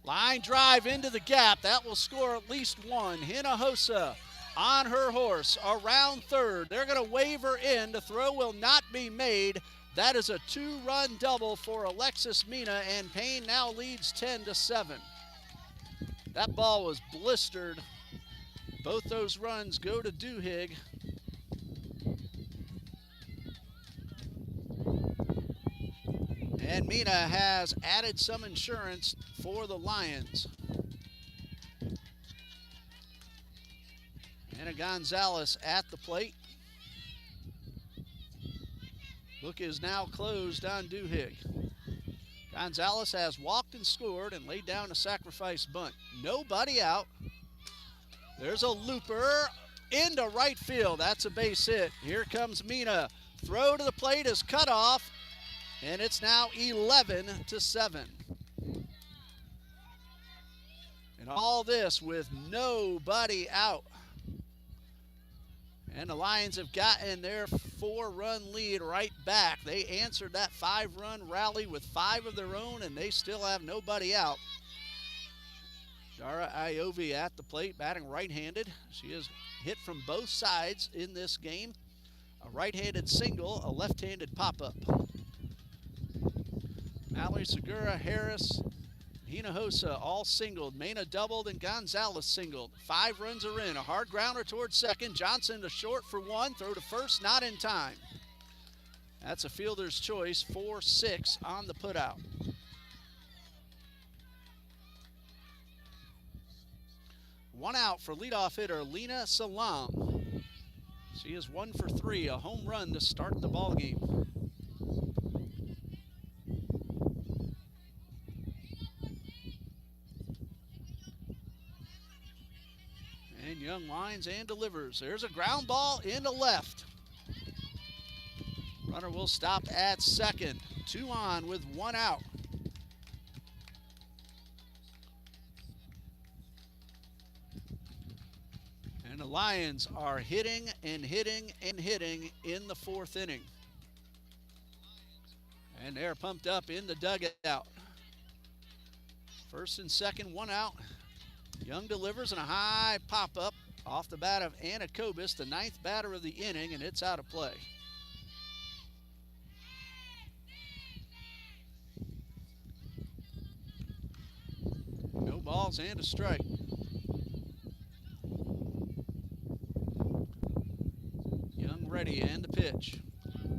Line drive into the gap. That will score at least one. Hinojosa on her horse around third. They're going to wave her in. The throw will not be made. That is a two-run double for Alexis Mina, and Paine now leads 10-7. That ball was blistered. Both those runs go to Duhigg. And Mina has added some insurance for the Lions. Anna Gonzalez at the plate. Book is now closed on Duhigg. Gonzalez has walked and scored and laid down a sacrifice bunt. Nobody out. There's a looper into right field. That's a base hit. Here comes Mina. Throw to the plate is cut off, and it's now 11-7. And all this with nobody out. And the Lions have gotten their 4-run lead right back. They answered that 5-run rally with 5 of their own, and they still have nobody out. Dara Iovi at the plate, batting right-handed. She has hit from both sides in this game. A right-handed single, a left-handed pop-up. Mallory, Segura, Harris, Hinojosa all singled. Mena doubled and Gonzalez singled. 5 runs are in. A hard grounder towards second. Johnson to short for 1. Throw to first, not in time. That's a fielder's choice. 4-6 on the putout. One out for leadoff hitter Lena Salam. She is 1 for 3, a home run to start the ball game. And Young lines and delivers. There's a ground ball into left. Runner will stop at second. 2 on with 1 out. And the Lions are hitting and hitting and hitting in the 4th inning. And they're pumped up in the dugout. First and second, 1 out. Young delivers and a high pop-up off the bat of Anna Kobus, the 9th batter of the inning, and it's out of play. No balls and a strike. Young ready and the pitch.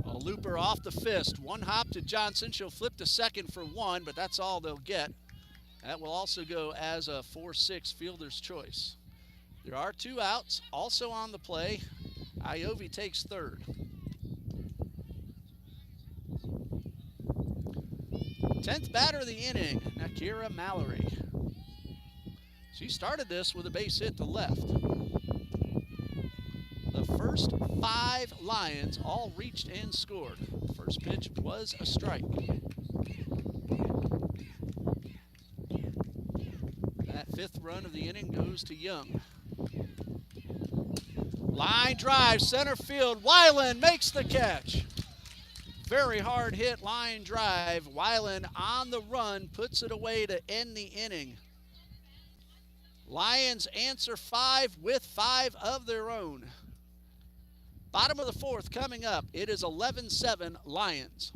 A looper off the fist. 1 hop to Johnson. She'll flip to second for 1, but that's all they'll get. That will also go as a 4-6 fielder's choice. There are 2 outs. Also on the play, Iovi takes third. 10th batter of the inning, Nakira Mallory. She started this with a base hit to left. The first 5 Lions all reached and scored. First pitch was a strike. That 5th run of the inning goes to Young. Line drive, center field. Weiland makes the catch. Very hard hit line drive. Weiland on the run puts it away to end the inning. Lions answer 5 with 5 of their own. Bottom of the 4th coming up. It is 11-7 Lions.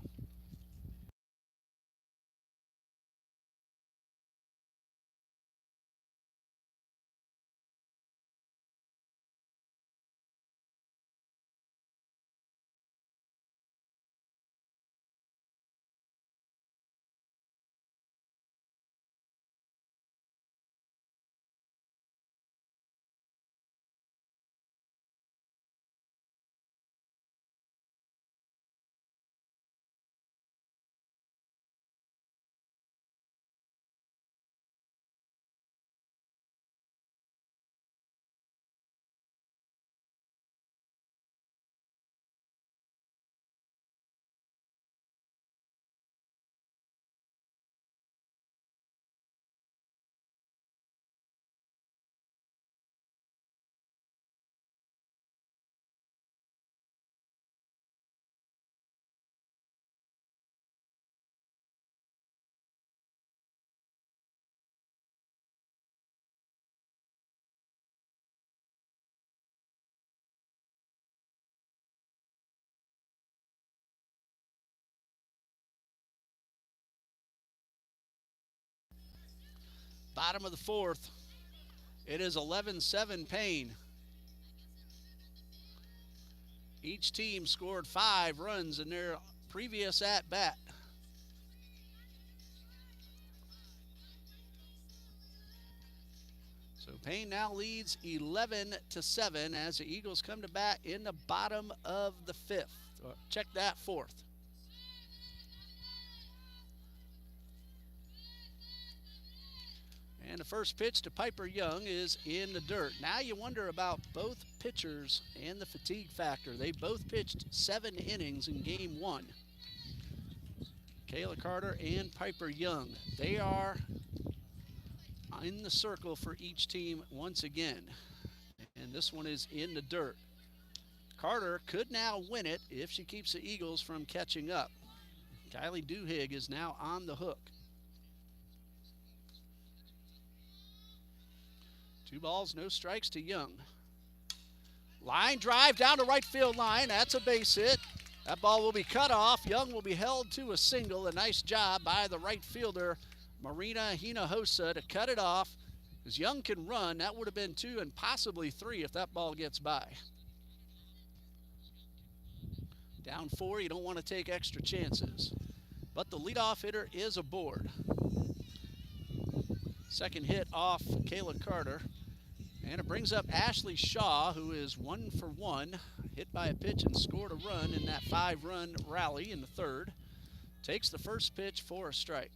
Bottom of the fourth. It is 11-7 Paine. Each team scored 5 runs in their previous at-bat. So Paine now leads 11-7 as the Eagles come to bat in the bottom of the 5th. Check that, 4th. And the first pitch to Piper Young is in the dirt. Now you wonder about both pitchers and the fatigue factor. They both pitched 7 innings in game 1. Kayla Carter and Piper Young. They are in the circle for each team once again. And this one is in the dirt. Carter could now win it if she keeps the Eagles from catching up. Kylie Duhigg is now on the hook. 2 balls, no strikes to Young. Line drive down to right field line. That's a base hit. That ball will be cut off. Young will be held to a single. A nice job by the right fielder, Marina Hinojosa, to cut it off. As Young can run, that would have been 2 and possibly 3 if that ball gets by. Down 4, you don't want to take extra chances. But the leadoff hitter is aboard. Second hit off Kayla Carter. And it brings up Ashley Shaw, who is 1 for 1. Hit by a pitch and scored a run in that 5-run rally in the 3rd. Takes the first pitch for a strike.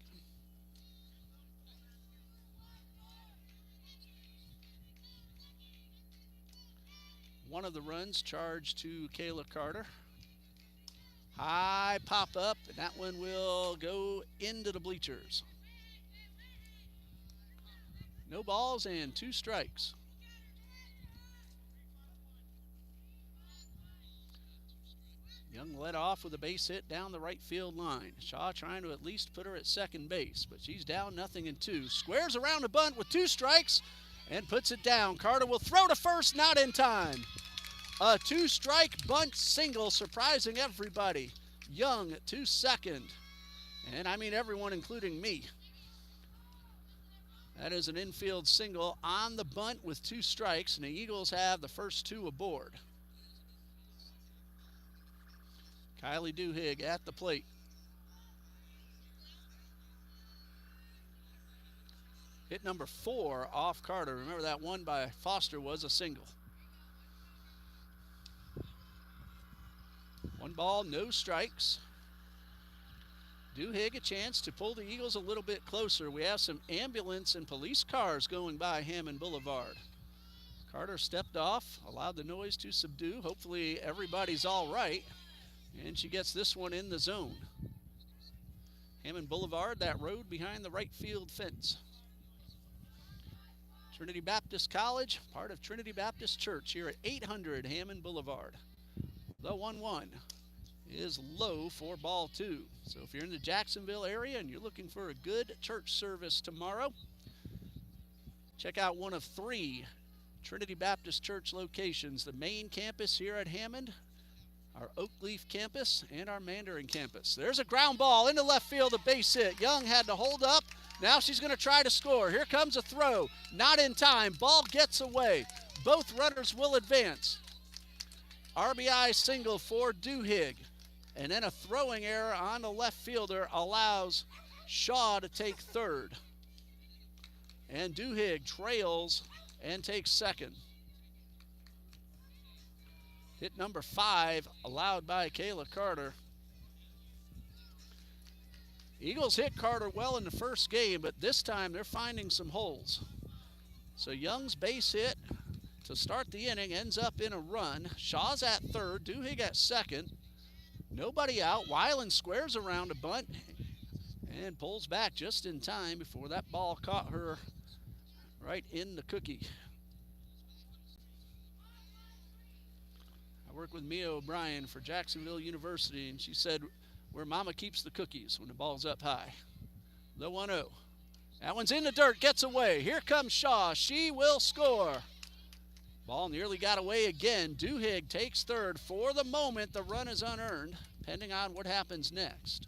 One of the runs charged to Kayla Carter. High pop up, and that one will go into the bleachers. No balls and 2 strikes. Young led off with a base hit down the right field line. Shaw trying to at least put her at second base, but she's down 0-2. Squares around the bunt with 2 strikes and puts it down. Carter will throw to first, not in time. A 2-strike bunt single, surprising everybody. Young to second. And I mean everyone, including me. That is an infield single on the bunt with 2 strikes, and the Eagles have the first 2 aboard. Kylie Duhigg at the plate. Hit number 4 off Carter. Remember that one by Foster was a single. 1 ball, no strikes. Duhigg a chance to pull the Eagles a little bit closer. We have some ambulance and police cars going by Hammond Boulevard. Carter stepped off, allowed the noise to subdue. Hopefully everybody's all right. And she gets this one in the zone. Hammond Boulevard, that road behind the right field fence. Trinity Baptist College, part of Trinity Baptist Church here at 800 Hammond Boulevard. The 1-1 is low for ball 2. So if you're in the Jacksonville area and you're looking for a good church service tomorrow, check out one of 3 Trinity Baptist Church locations. The main campus here at Hammond, our Oakleaf campus, and our Mandarin campus. There's a ground ball into left field, a base hit. Young had to hold up. Now she's going to try to score. Here comes a throw. Not in time. Ball gets away. Both runners will advance. RBI single for Duhigg. And then a throwing error on the left fielder allows Shaw to take third. And Duhigg trails and takes second. Hit number 5 allowed by Kayla Carter. Eagles hit Carter well in the first game, but this time they're finding some holes. So Young's base hit to start the inning ends up in a run. Shaw's at third, Duhigg at second. Nobody out. Weiland squares around a bunt and pulls back just in time before that ball caught her right in the cookie. I work with Mia O'Brien for Jacksonville University, and she said where mama keeps the cookies when the ball's up high. The 1-0. That one's in the dirt, gets away. Here comes Shaw. She will score. Ball nearly got away again. Duhigg takes third. For the moment, the run is unearned, depending on what happens next.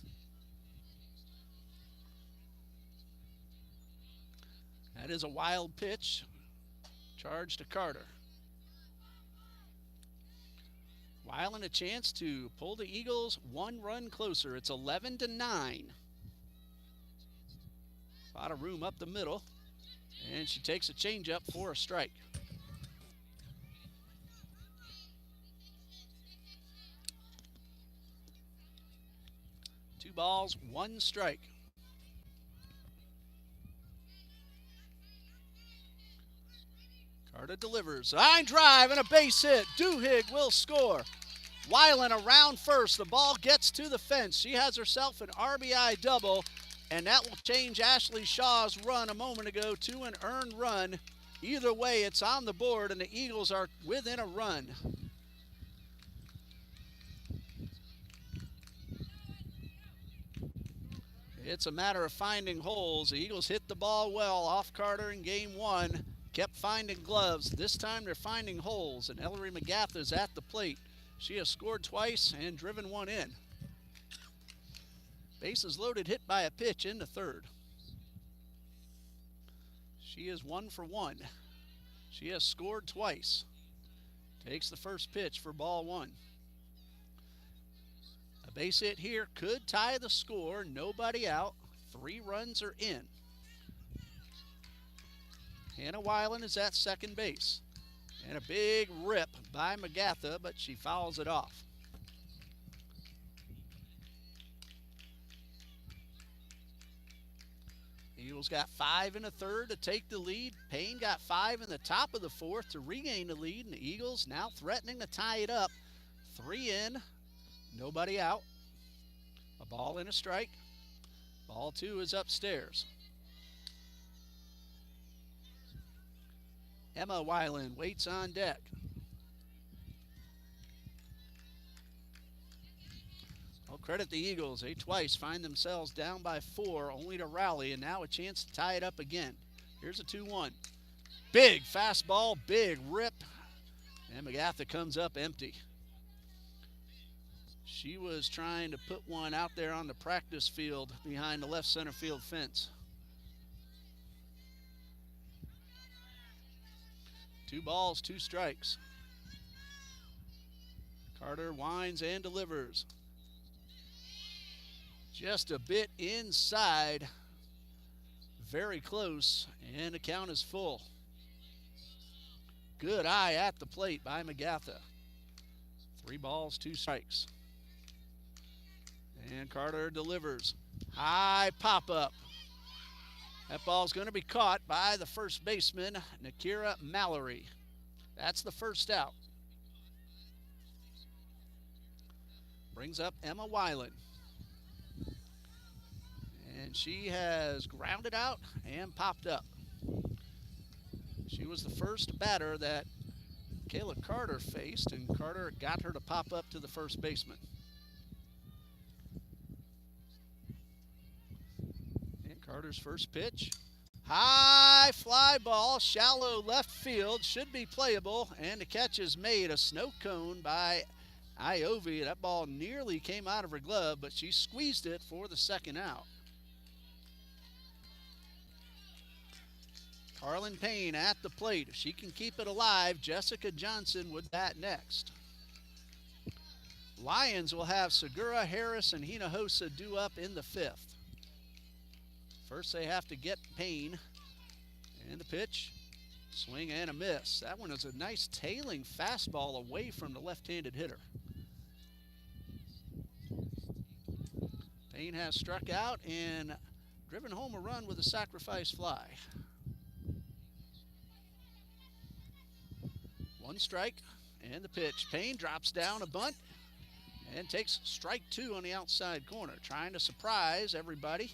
That is a wild pitch. Charge to Carter. Weiland a chance to pull the Eagles 1 run closer. It's 11-9. A lot of room up the middle. And she takes a changeup for a strike. Two balls, one strike. Carter delivers. Line drive and a base hit. Duhigg will score. Weiland around first. The ball gets to the fence. She has herself an RBI double, and that will change Ashley Shaw's run a moment ago to an earned run. Either way, it's on the board, and the Eagles are within a run. It's a matter of finding holes. The Eagles hit the ball well off Carter in game one. Kept finding gloves. This time they're finding holes, and Ellery McGatha's at the plate. She has scored twice and driven one in. Bases loaded, hit by a pitch in the third. She is 1 for 1. She has scored twice. Takes the first pitch for ball one. A base hit here could tie the score. Nobody out. 3 runs are in. Hannah Weiland is at second base. And a big rip by McGatha, but she fouls it off. Eagles got 5 in the third to take the lead. Paine got 5 in the top of the fourth to regain the lead. And the Eagles now threatening to tie it up. 3 in, nobody out. A ball and a strike. Ball 2 is upstairs. Emma Weiland waits on deck. I'll credit the Eagles. They twice find themselves down by 4, only to rally, and now a chance to tie it up again. Here's a 2-1. Big fastball, big rip, and McGatha comes up empty. She was trying to put one out there on the practice field behind the left center field fence. 2 balls, 2 strikes. Carter winds and delivers. Just a bit inside. Very close, and the count is full. Good eye at the plate by McGatha. 3 balls, 2 strikes. And Carter delivers. High pop-up. That ball's going to be caught by the first baseman, Nakira Mallory. That's the first out. Brings up Emma Weiland. And she has grounded out and popped up. She was the first batter that Kayla Carter faced, and Carter got her to pop up to the first baseman. Carter's first pitch. High fly ball, shallow left field, should be playable, and the catch is made. A snow cone by Iovi. That ball nearly came out of her glove, but she squeezed it for the second out. Carlin Paine at the plate. If she can keep it alive, Jessica Johnson would bat next. Lions will have Segura, Harris, and Hinojosa due up in the 5th. First they have to get Paine. And the pitch, swing and a miss. That one is a nice tailing fastball away from the left-handed hitter. Paine has struck out and driven home a run with a sacrifice fly. 1 strike and the pitch. Paine drops down a bunt and takes strike 2 on the outside corner, trying to surprise everybody,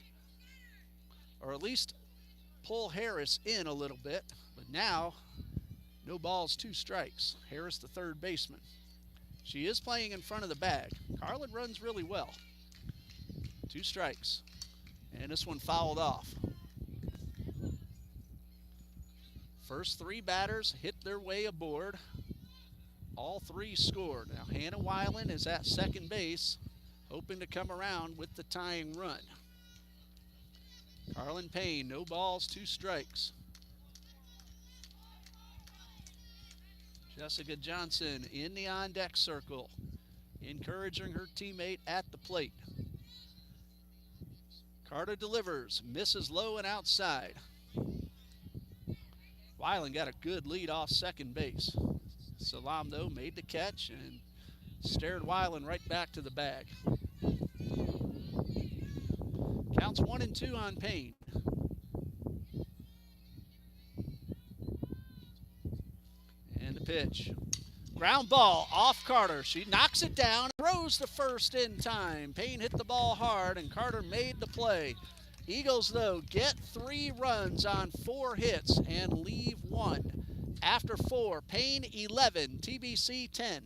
or at least pull Harris in a little bit. But now, no balls, 2 strikes. Harris, the third baseman. She is playing in front of the bag. Carlin runs really well. 2 strikes. And this one fouled off. First 3 batters hit their way aboard. All 3 scored. Now Hannah Weiland is at second base, hoping to come around with the tying run. Carlin Paine, no balls, 2 strikes. Jessica Johnson in the on-deck circle, encouraging her teammate at the plate. Carter delivers, misses low and outside. Weiland got a good lead off second base. Salam, though, made the catch and stared Weiland right back to the bag. Counts 1-2 on Paine. And the pitch. Ground ball off Carter. She knocks it down, throws the first in time. Paine hit the ball hard, and Carter made the play. Eagles, though, get 3 runs on 4 hits and leave 1. After 4, Paine 11, TBC 10.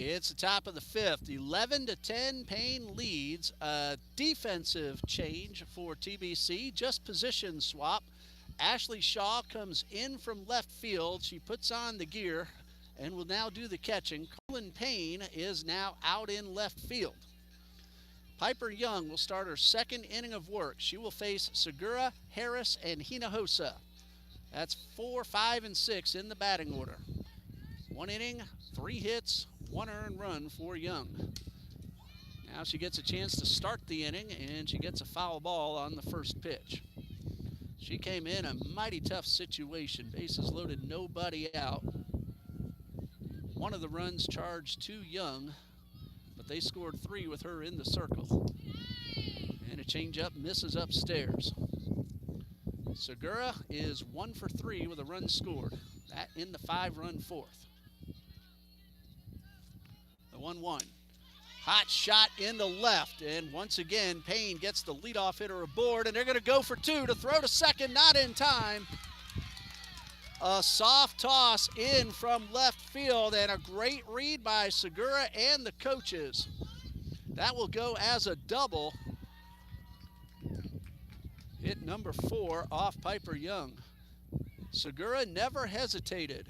It's the top of the 5th. 11-10, Paine leads. A defensive change for TBC, just position swap. Ashley Shaw comes in from left field. She puts on the gear and will now do the catching. Colin Paine is now out in left field. Piper Young will start her 2nd inning of work. She will face Segura, Harris, and Hinojosa. That's 4, 5, and 6 in the batting order. 1 inning, 3 hits, 1 earned run for Young. Now she gets a chance to start the inning, and she gets a foul ball on the first pitch. She came in a mighty tough situation. Bases loaded, nobody out. One of the runs charged to Young, but they scored 3 with her in the circle. And a changeup misses upstairs. Segura is 1 for 3 with a run scored. That in the 5-run 4th. The 1-1. Hot shot into left, and once again, Paine gets the leadoff hitter aboard, and they're going to go for 2 to throw to second, not in time. A soft toss in from left field, and a great read by Segura and the coaches. That will go as a double. Hit number 4 off Piper Young. Segura never hesitated.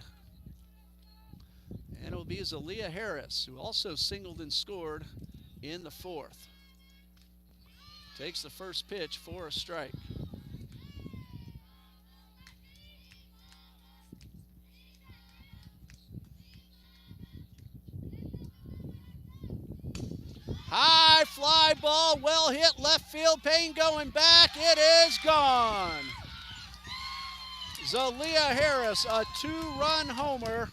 And it will be Zalia Harris, who also singled and scored in the 4th. Takes the first pitch for a strike. High fly ball, well hit left field. Paine going back. It is gone. Zalia Harris, a 2-run homer.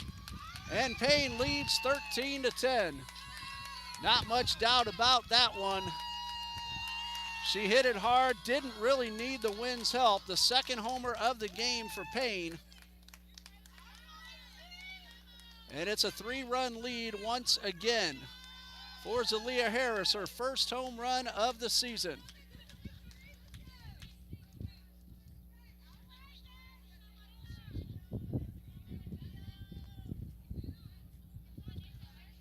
And Paine leads 13-10. Not much doubt about that one. She hit it hard, didn't really need the wind's help. The 2nd homer of the game for Paine. And it's a 3-run lead once again for Zalia Harris, her 1st home run of the season.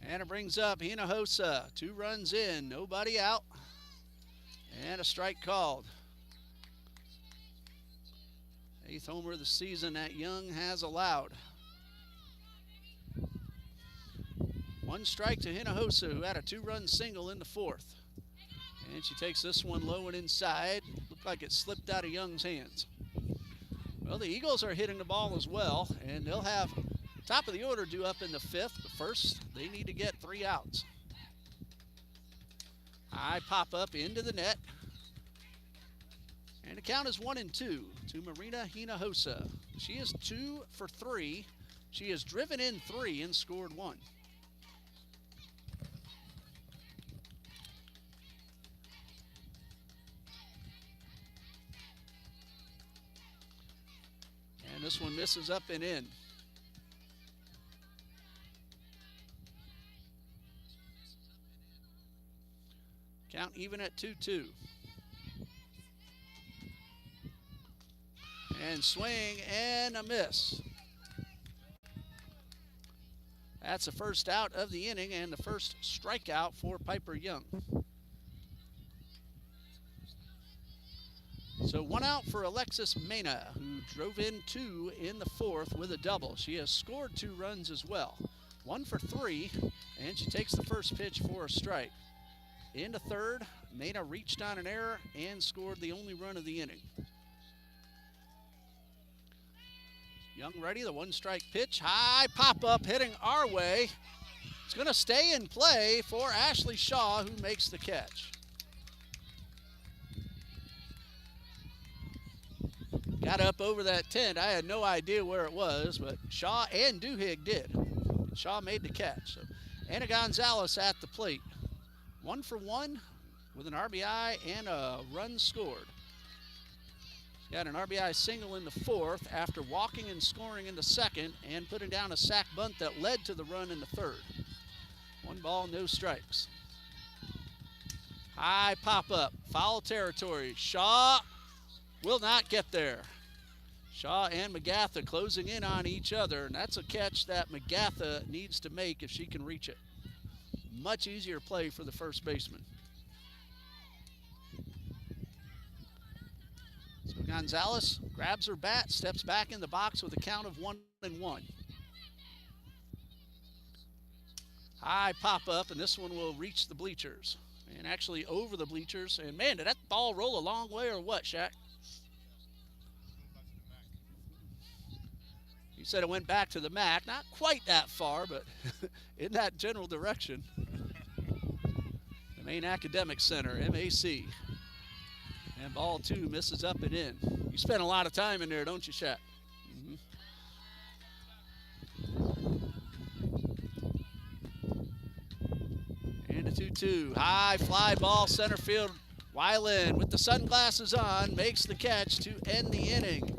And it brings up Hinojosa. 2 runs in, nobody out, and a strike called. 8th homer of the season that Young has allowed. One strike to Hinojosa, who had a 2-run single in the 4th. And she takes this one low and inside. Looked like it slipped out of Young's hands. Well, the Eagles are hitting the ball as well, and they'll have top of the order due up in the 5th, but first they need to get 3 outs. High pop up into the net. And the count is 1-2 to Marina Hinojosa. She is 2 for 3. She has driven in 3 and scored 1. And this one misses up and in. Count even at 2-2. And swing and a miss. That's the first out of the inning and the first strikeout for Piper Young. So 1 out for Alexis Mena, who drove in 2 in the 4th with a double. She has scored 2 runs as well. 1 for 3, and she takes the first pitch for a strike. In the 3rd, Mena reached on an error and scored the only run of the inning. Young ready, the 1-strike pitch. High pop-up hitting our way. It's going to stay in play for Ashley Shaw, who makes the catch. Got up over that tent. I had no idea where it was, but Shaw and Duhigg did. Shaw made the catch. So Anna Gonzalez at the plate. 1 for 1 with an RBI and a run scored. She got an RBI single in the 4th after walking and scoring in the 2nd and putting down a sac bunt that led to the run in the 3rd. 1 ball, no strikes. High pop-up, foul territory. Shaw will not get there. Shaw and McGatha closing in on each other, and that's a catch that McGatha needs to make if she can reach it. Much easier play for the first baseman. So Gonzalez grabs her bat, steps back in the box with a count of 1-1. High pop up, and this one will reach the bleachers. And actually over the bleachers. And man, did that ball roll a long way or what, Shaq? You said it went back to the MAC. Not quite that far, but in that general direction. The Maine Academic Center, MAC. And ball 2 misses up and in. You spend a lot of time in there, don't you, Shaq? And a 2-2. High fly ball, center field. Weiland with the sunglasses on makes the catch to end the inning.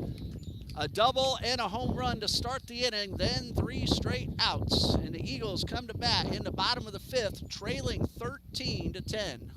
A double and a home run to start the inning, then 3 straight outs. And the Eagles come to bat in the bottom of the 5th, trailing 13-10.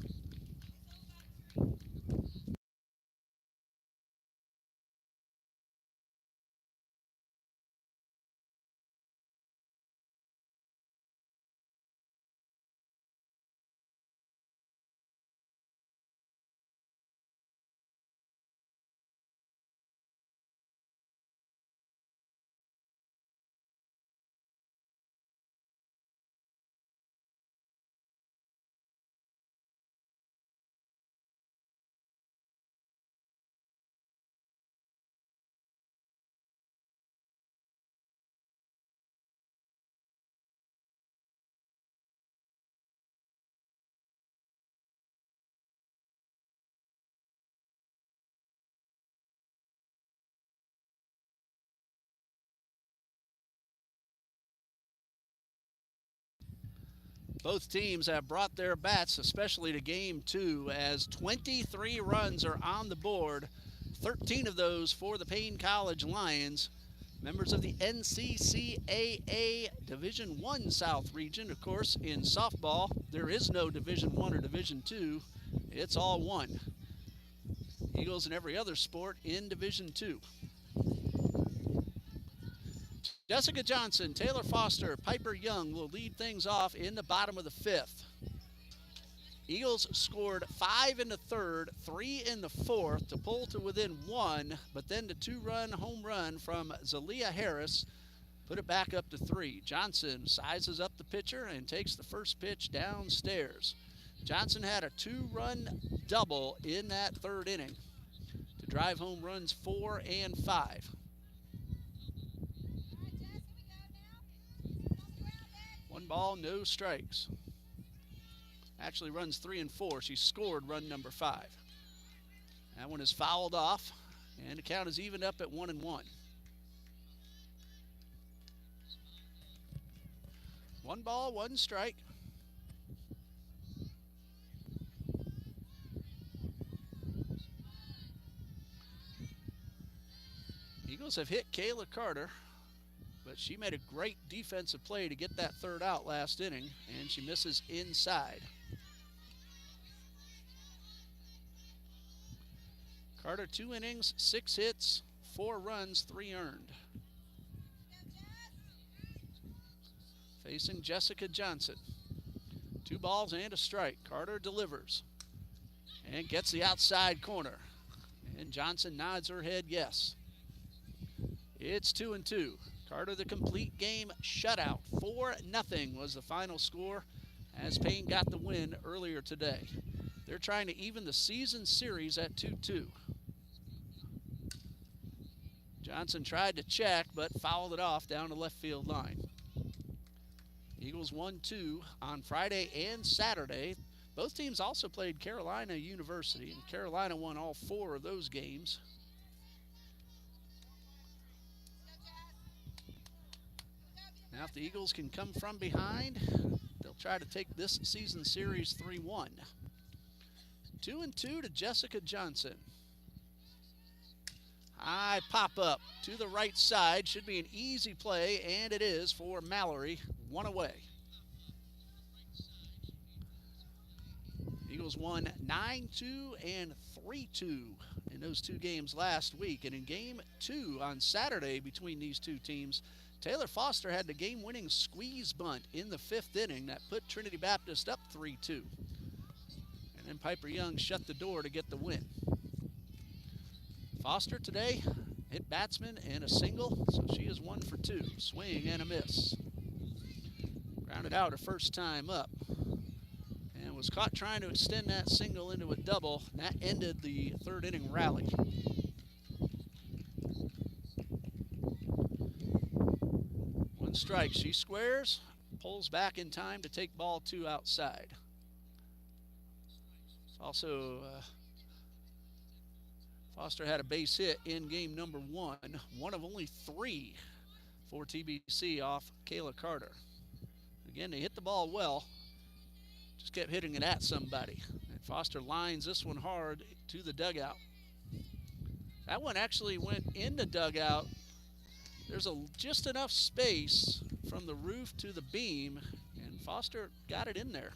Both teams have brought their bats, especially to game 2, as 23 runs are on the board, 13 of those for the Paine College Lions, members of the NCCAA Division I South region. Of course, in softball, there is no Division I or Division II. It's all one. Eagles in every other sport in Division II. Jessica Johnson, Taylor Foster, Piper Young will lead things off in the bottom of the 5th. Eagles scored 5 in the third, 3 in the fourth to pull to within 1, but then the 2-run home run from Zalia Harris put it back up to 3. Johnson sizes up the pitcher and takes the first pitch downstairs. Johnson had a 2-run double in that third inning to drive home runs 4 and 5. One ball, no strikes. Actually runs 3 and 4. She scored run number 5. That one is fouled off, and the count is evened up at 1 and 1. 1 ball, 1 strike. Eagles have hit Kayla Carter, but she made a great defensive play to get that third out last inning, and she misses inside. Carter 2 innings, 6 hits, 4 runs, 3 earned. Facing Jessica Johnson. 2 balls and a strike. Carter delivers and gets the outside corner. And Johnson nods her head yes. It's 2 and 2. Carter the complete game shutout. 4-0 was the final score as Paine got the win earlier today. They're trying to even the season series at 2-2. Johnson tried to check, but fouled it off down the left field line. Eagles 1-2 on Friday and Saturday. Both teams also played Carolina University, and Carolina won all 4 of those games. Now if the Eagles can come from behind, they'll try to take this season series 3-1. 2-2 to Jessica Johnson. High pop-up to the right side. Should be an easy play, and it is for Mallory. 1 away. Eagles won 9-2 and 3-2 in those 2 games last week. And in Game 2 on Saturday between these 2 teams, Taylor Foster had the game-winning squeeze bunt in the 5th inning that put Trinity Baptist up 3-2. And then Piper Young shut the door to get the win. Foster today hit batsman and a single, so she is 1 for 2. Swing and a miss. Grounded out her first time up and was caught trying to extend that single into a double. And that ended the 3rd inning rally. One strike. She squares, pulls back in time to take ball 2 outside. It's also Foster had a base hit in game number 1, one of only 3 for TBC off Kayla Carter. Again, they hit the ball well, just kept hitting it at somebody. And Foster lines this one hard to the dugout. That one actually went in the dugout. There's just enough space from the roof to the beam, and Foster got it in there.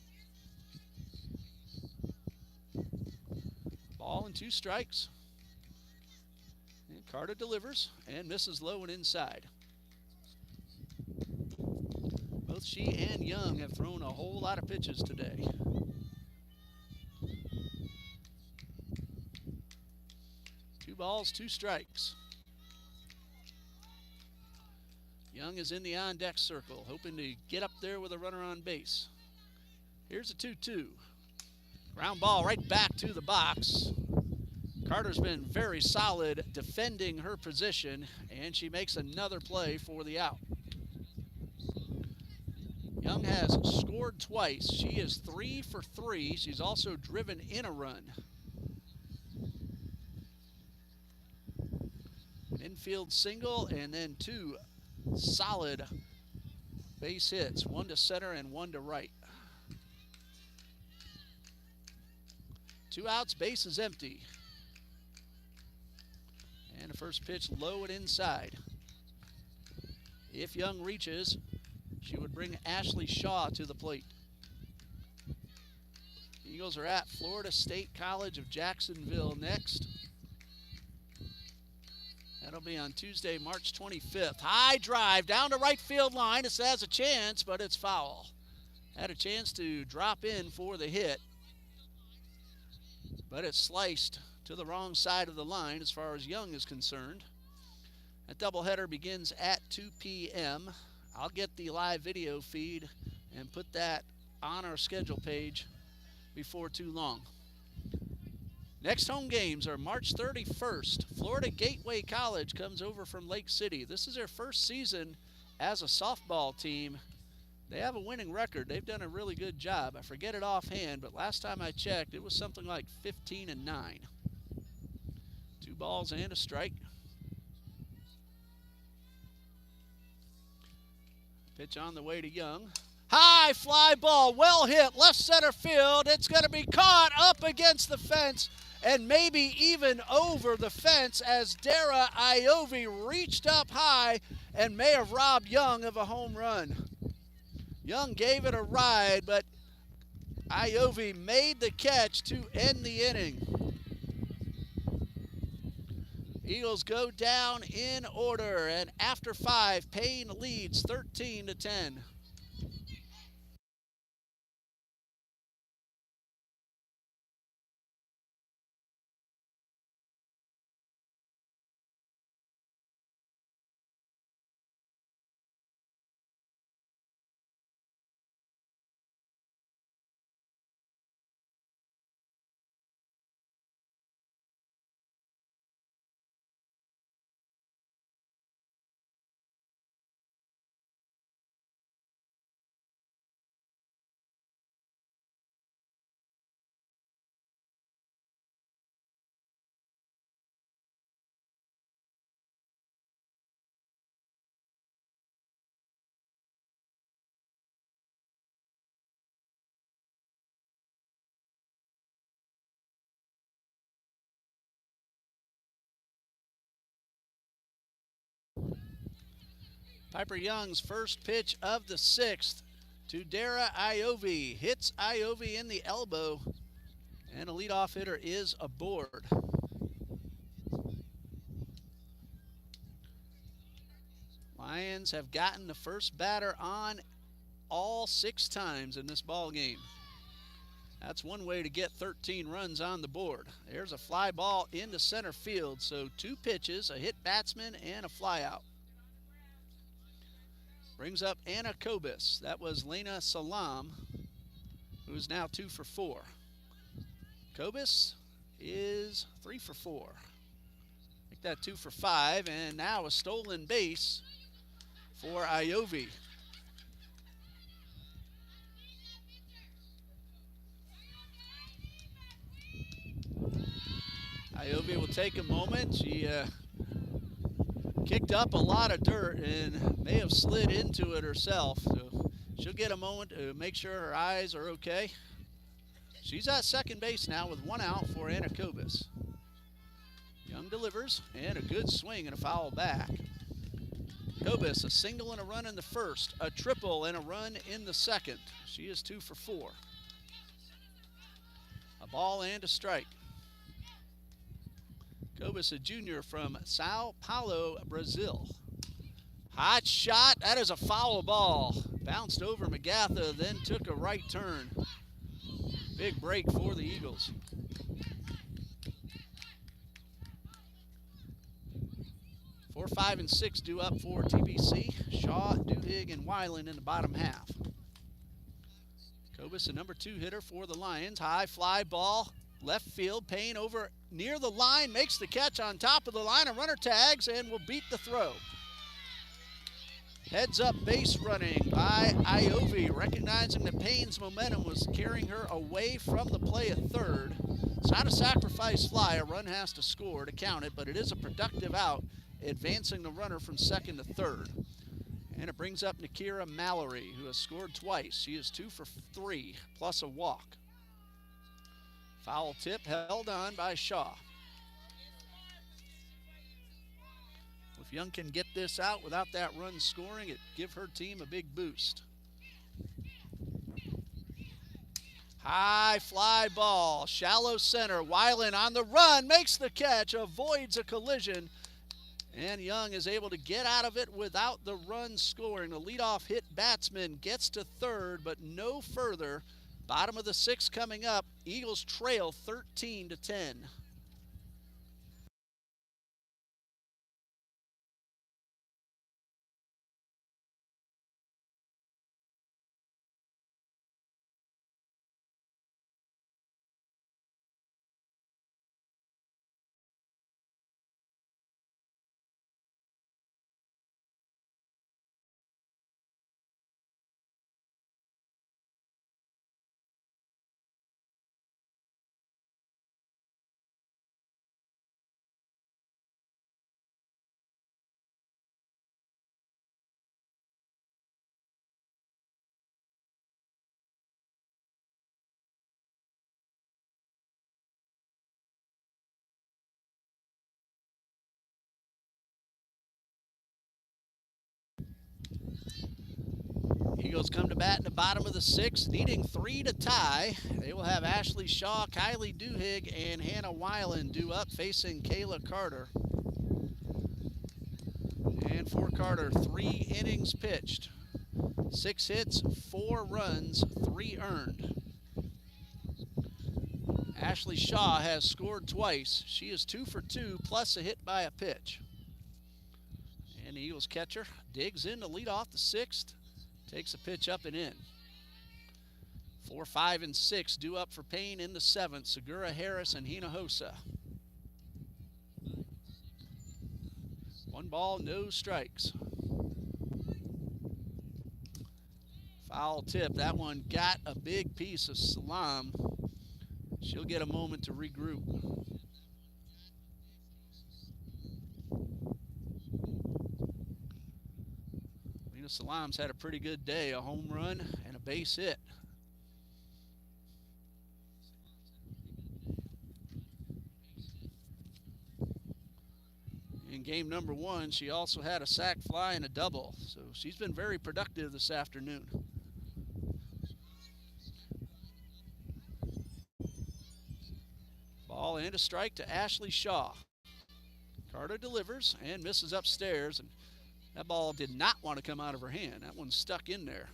Ball and 2 strikes. And Carter delivers and misses low and inside. Both she and Young have thrown a whole lot of pitches today. Two balls, 2 strikes. Young is in the on-deck circle, hoping to get up there with a runner on base. Here's a 2-2. Ground ball right back to the box. Carter's been very solid defending her position, and she makes another play for the out. Young has scored twice. She is 3 for 3. She's also driven in a run. An infield single and then 2 solid base hits, 1 to center and 1 to right. 2 outs, base is empty. And the first pitch low and inside. If Young reaches, she would bring Ashley Shaw to the plate. Eagles are at Florida State College of Jacksonville next. That'll be on Tuesday, March 25th. High drive down the right field line. It has a chance, but it's foul. Had a chance to drop in for the hit. but it sliced to the wrong side of the line as far as Young is concerned. That doubleheader begins at 2 p.m. I'll get the live video feed and put that on our schedule page before too long. Next home games are March 31st. Florida Gateway College comes over from Lake City. This is their first season as a softball team. They have a winning record. They've done a really good job. I forget it offhand, but last time I checked, it was something like 15-9. 2 balls and a strike. Pitch on the way to Young. High fly ball, well hit, left center field. It's going to be caught up against the fence and maybe even over the fence as Dara Iovi reached up high and may have robbed Young of a home run. Young gave it a ride, but Iovi made the catch to end the inning. Eagles go down in order, and after 5, Paine leads 13-10. Piper Young's first pitch of the 6th to Dara Iovi. Hits Iovi in the elbow, and a leadoff hitter is aboard. Lions have gotten the first batter on all 6 times in this ball game. That's one way to get 13 runs on the board. There's a fly ball into center field, so 2 pitches, a hit batsman and a fly out. Brings up Anna Kobus. That was Lena Salam, who is now 2 for 4. Kobus is 3 for 4. Make that 2 for 5, and now a stolen base for Iovi. Iovi will take a moment. She kicked up a lot of dirt and may have slid into it herself. So she'll get a moment to make sure her eyes are okay. She's at second base now with 1 out for Anna Kobus. Young delivers, and a good swing and a foul back. Kobus, a single and a run in the first, a triple and a run in the second. She is 2 for 4. A ball and a strike. Kobus, a junior from Sao Paulo, Brazil. Hot shot, that is a foul ball. Bounced over McGatha, then took a right turn. Big break for the Eagles. Four, 5, and 6 due up for TBC. Shaw, Duhigg, and Weiland in the bottom half. Kobus, a number 2 hitter for the Lions. High fly ball, left field. Paine over near the line, makes the catch on top of the line. A runner tags and will beat the throw. Heads up base running by Iovi, recognizing that Paine's momentum was carrying her away from the play at third. It's not a sacrifice fly. A run has to score to count it, but it is a productive out, advancing the runner from second to third. And it brings up Nakira Mallory, who has scored twice. She is 2 for 3, plus a walk. Foul tip held on by Shaw. If Young can get this out without that run scoring, it give her team a big boost. High fly ball, shallow center. Weiland on the run, makes the catch, avoids a collision, and Young is able to get out of it without the run scoring. The leadoff hit batsman gets to third, but no further Bottom of the 6th coming up. Eagles trail 13-10. Eagles come to bat in the bottom of the 6th, needing 3 to tie. They will have Ashley Shaw, Kylie Duhigg, and Hannah Weiland due up facing Kayla Carter. And for Carter, 3 innings pitched. 6 hits, 4 runs, 3 earned. Ashley Shaw has scored twice. She is 2 for 2, plus a hit by a pitch. And the Eagles catcher digs in to lead off the 6th. Takes a pitch up and in. 4, 5, and 6 due up for Paine in the 7th. Segura, Harris, and Hinojosa. 1 ball, no strikes. Foul tip. That one got a big piece of Salam. She'll get a moment to regroup. Salam's had a pretty good day, a home run and a base hit. In game number 1, she also had a sac fly and a double, so she's been very productive this afternoon. Ball and a strike to Ashley Shaw. Carter delivers and misses upstairs, and that ball did not want to come out of her hand. That one's stuck in there.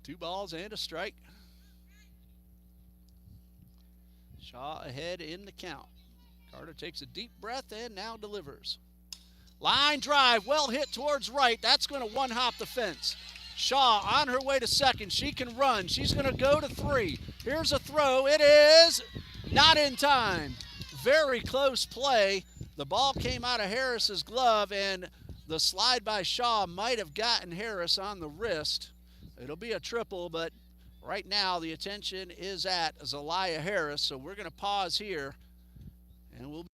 Two balls and a strike. Shaw ahead in the count. Carter takes a deep breath and now delivers. Line drive, well hit towards right. That's going to one-hop the fence. Shaw on her way to second. She can run. She's going to go to 3. Here's a throw. It is not in time. Very close play. The ball came out of Harris's glove, and the slide by Shaw might have gotten Harris on the wrist. It'll be a triple, but right now the attention is at Zelaya Harris, so we're going to pause here, and we'll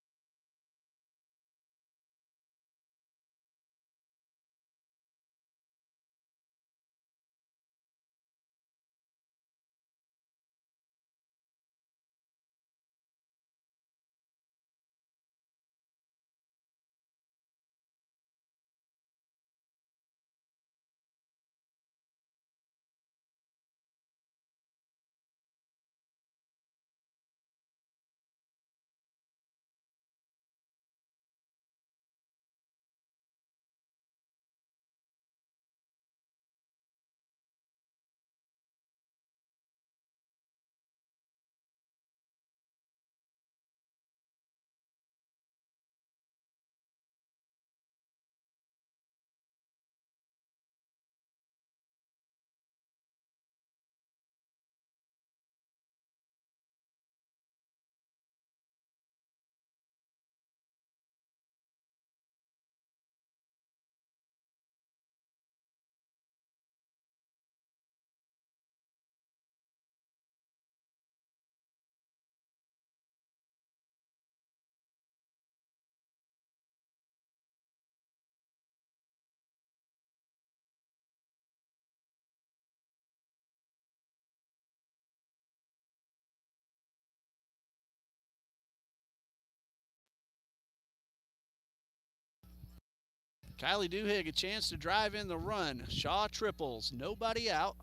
Kylie Duhigg a chance to drive in the run. Shaw triples, nobody out.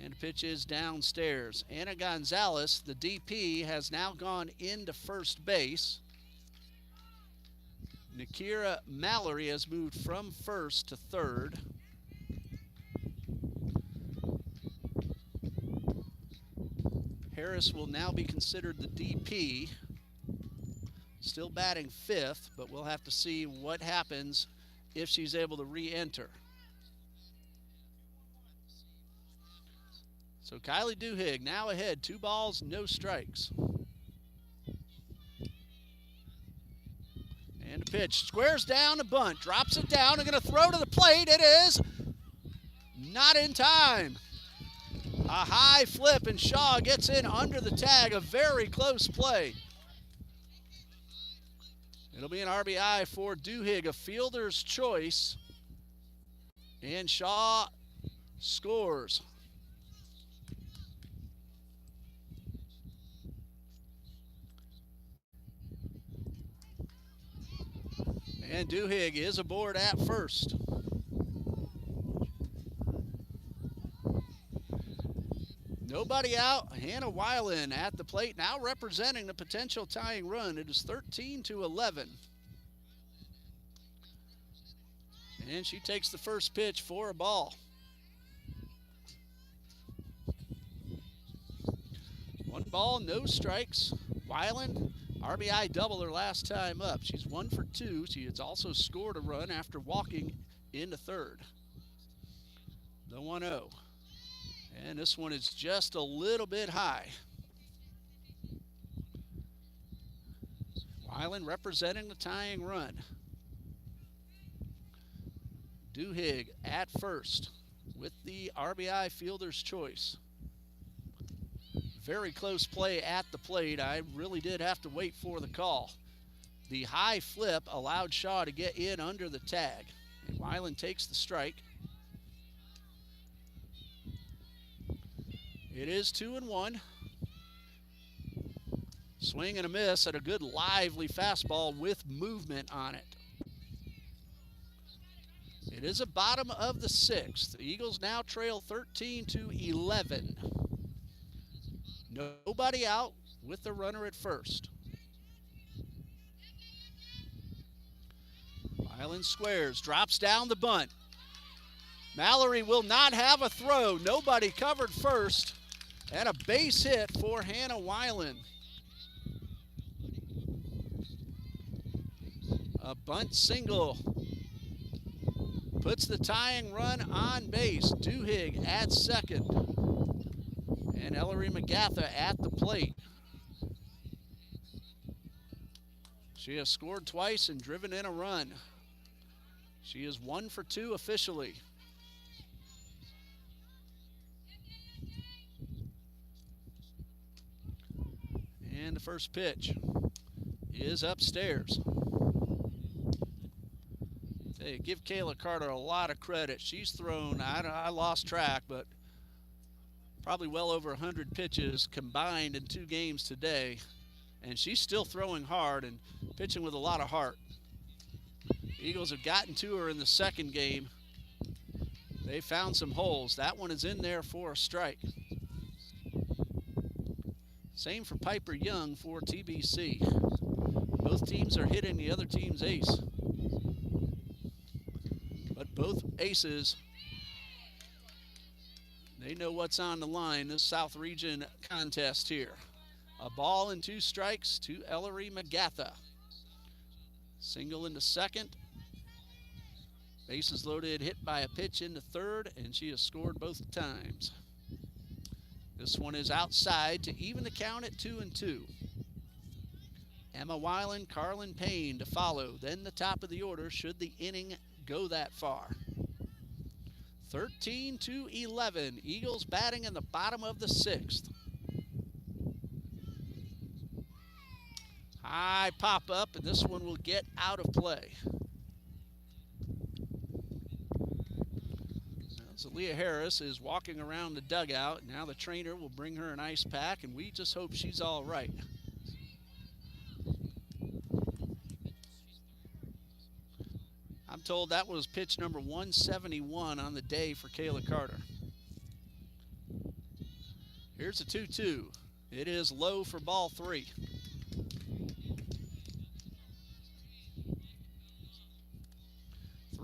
And the pitch is downstairs. Anna Gonzalez, the DP, has now gone into first base. Nakira Mallory has moved from first to third. Harris will now be considered the DP. Still batting fifth, but we'll have to see what happens if she's able to re-enter. So Kylie Duhigg now ahead, 2 balls, no strikes. And a pitch, squares down a bunt, drops it down, and going to throw to the plate. It is not in time. A high flip, and Shaw gets in under the tag, a very close play. It'll be an RBI for Duhigg, a fielder's choice, and Shaw scores. And Duhigg is aboard at first. Nobody out. Hannah Weiland at the plate, now representing the potential tying run. It is 13-11. And she takes the first pitch for a ball. 1 ball, no strikes. Weiland, RBI double her last time up. She's 1 for 2. She has also scored a run after walking into third. The 1-0. And this one is just a little bit high. Weiland representing the tying run. Duhigg at first with the RBI fielder's choice. Very close play at the plate. I really did have to wait for the call. The high flip allowed Shaw to get in under the tag. And Weiland takes the strike. It is 2-1. Swing and a miss at a good lively fastball with movement on it. It is a bottom of the 6th. The Eagles now trail 13-11. Nobody out with the runner at first. Weiland squares, drops down the bunt. Mallory will not have a throw. Nobody covered first. And a base hit for Hannah Weiland. A bunt single puts the tying run on base. Duhigg at second. And Ellery McGatha at the plate. She has scored twice and driven in a run. She is 1 for 2 officially. And the first pitch is upstairs. Hey, give Kayla Carter a lot of credit. She's thrown, I lost track, but probably well over 100 pitches combined in 2 games today. And she's still throwing hard and pitching with a lot of heart. Eagles have gotten to her in the second game. They found some holes. That one is in there for a strike. Same for Piper Young for TBC. Both teams are hitting the other team's ace. But both aces, they know what's on the line, this South Region contest here. A ball and 2 strikes to Ellery McGatha. Single into second. Bases loaded, hit by a pitch into third, and she has scored both times. This one is outside to even the count at 2-2. Emma Weiland, Carlin Paine to follow, then the top of the order should the inning go that far. 13-11, Eagles batting in the bottom of the 6th. High pop up, and this one will get out of play. So Leah Harris is walking around the dugout. Now the trainer will bring her an ice pack, and we just hope she's all right. I'm told that was pitch number 171 on the day for Kayla Carter. Here's a 2-2. It is low for ball 3.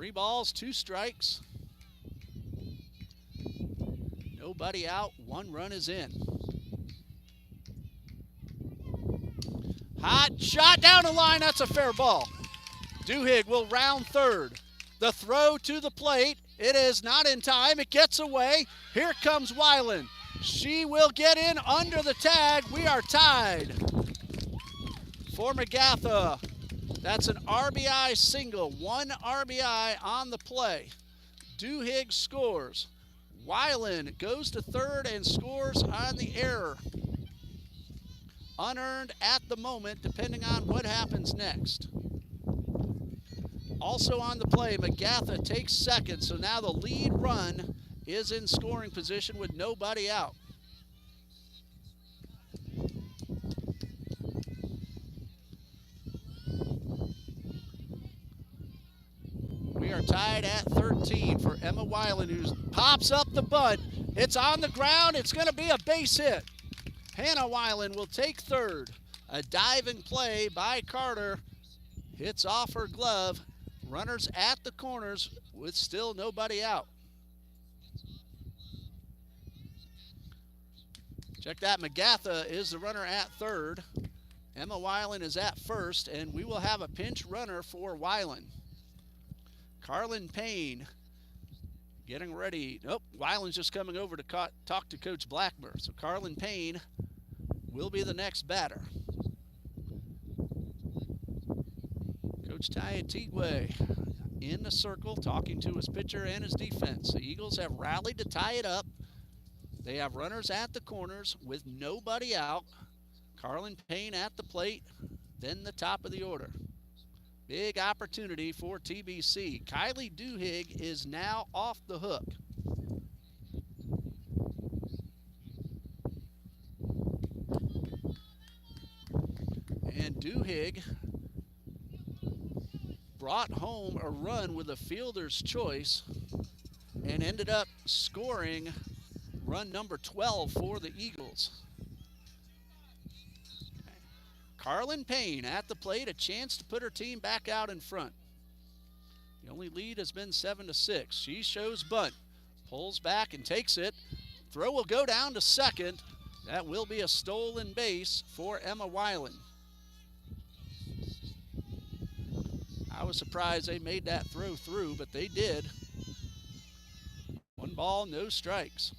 3 balls, 2 strikes. Nobody out, 1 run is in. Hot shot down the line, that's a fair ball. Duhigg will round third. The throw to the plate, it is not in time, it gets away. Here comes Weiland. She will get in under the tag, we are tied. For McGatha, that's an RBI single, 1 RBI on the play. Duhigg scores. Weiland goes to third and scores on the error. Unearned at the moment, depending on what happens next. Also on the play, McGatha takes second, so now the lead run is in scoring position with nobody out. We are tied at 13 for Emma Weiland, who pops up the bunt. It's on the ground, it's gonna be a base hit. Hannah Weiland will take third. A diving play by Carter. Hits off her glove. Runners at the corners with still nobody out. Check that, McGatha is the runner at third. Emma Weiland is at first, and we will have a pinch runner for Weiland. Carlin Paine getting ready. Nope, Weiland's just coming over to talk to Coach Blackmer. So Carlin Paine will be the next batter. Coach Ty Tigwe in the circle talking to his pitcher and his defense. The Eagles have rallied to tie it up. They have runners at the corners with nobody out. Carlin Paine at the plate, then the top of the order. Big opportunity for TBC. Kylie Duhigg is now off the hook. And Duhigg brought home a run with a fielder's choice and ended up scoring run number 12 for the Eagles. Carlin Paine at the plate, a chance to put her team back out in front. The only lead has been 7-6. She shows bunt, pulls back and takes it. Throw will go down to second. That will be a stolen base for Emma Weiland. I was surprised they made that throw through, but they did. 1 ball, no strikes.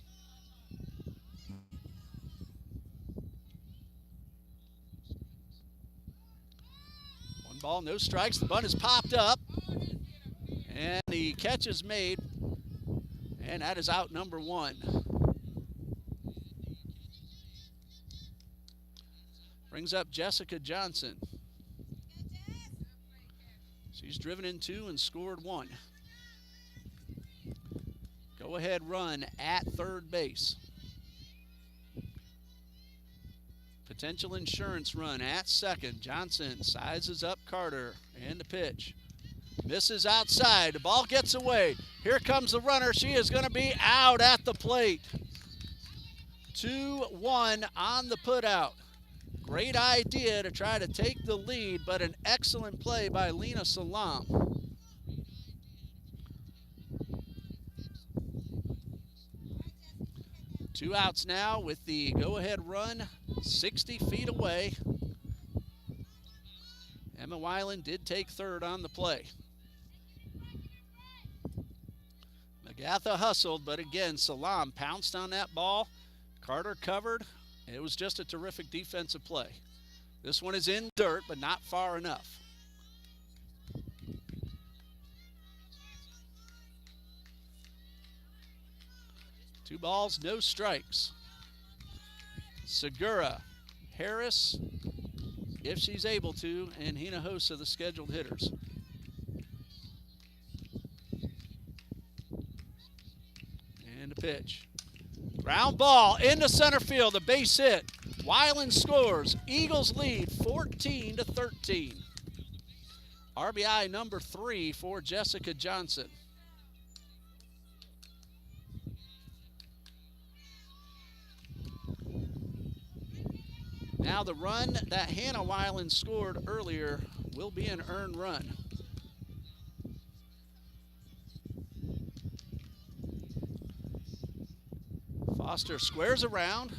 Ball, no strikes. The bunt is popped up, and the catch is made, and that is out number 1. Brings up Jessica Johnson. She's driven in 2 and scored 1. Go ahead run at third base. Potential insurance run at second. Johnson sizes up Carter, and the pitch. Misses outside. The ball gets away. Here comes the runner. She is going to be out at the plate. 2-1 on the putout. Great idea to try to take the lead, but an excellent play by Lena Salam. Two outs now with the go-ahead run 60 feet away. Emma Weiland did take third on the play. McGatha hustled, but again, Salam pounced on that ball. Carter covered. It was just a terrific defensive play. This one is in dirt, but not far enough. Two balls, no strikes. Segura, Harris, if she's able to, and Hinojosa, the scheduled hitters. And the pitch. Ground ball into center field, a base hit. Weiland scores. Eagles lead 14-13. RBI number 3 for Jessica Johnson. Now the run that Hannah Weiland scored earlier will be an earned run. Foster squares around,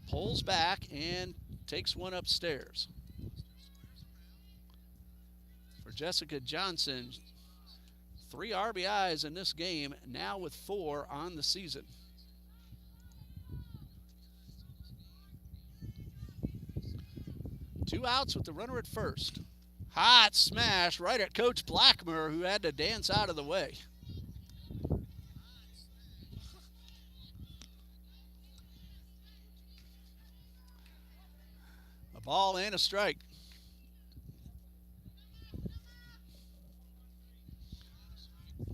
pulls back, and takes one upstairs. For Jessica Johnson, 3 RBIs in this game, now with 4 on the season. Two outs with the runner at first. Hot smash right at Coach Blackmer, who had to dance out of the way. A ball and a strike.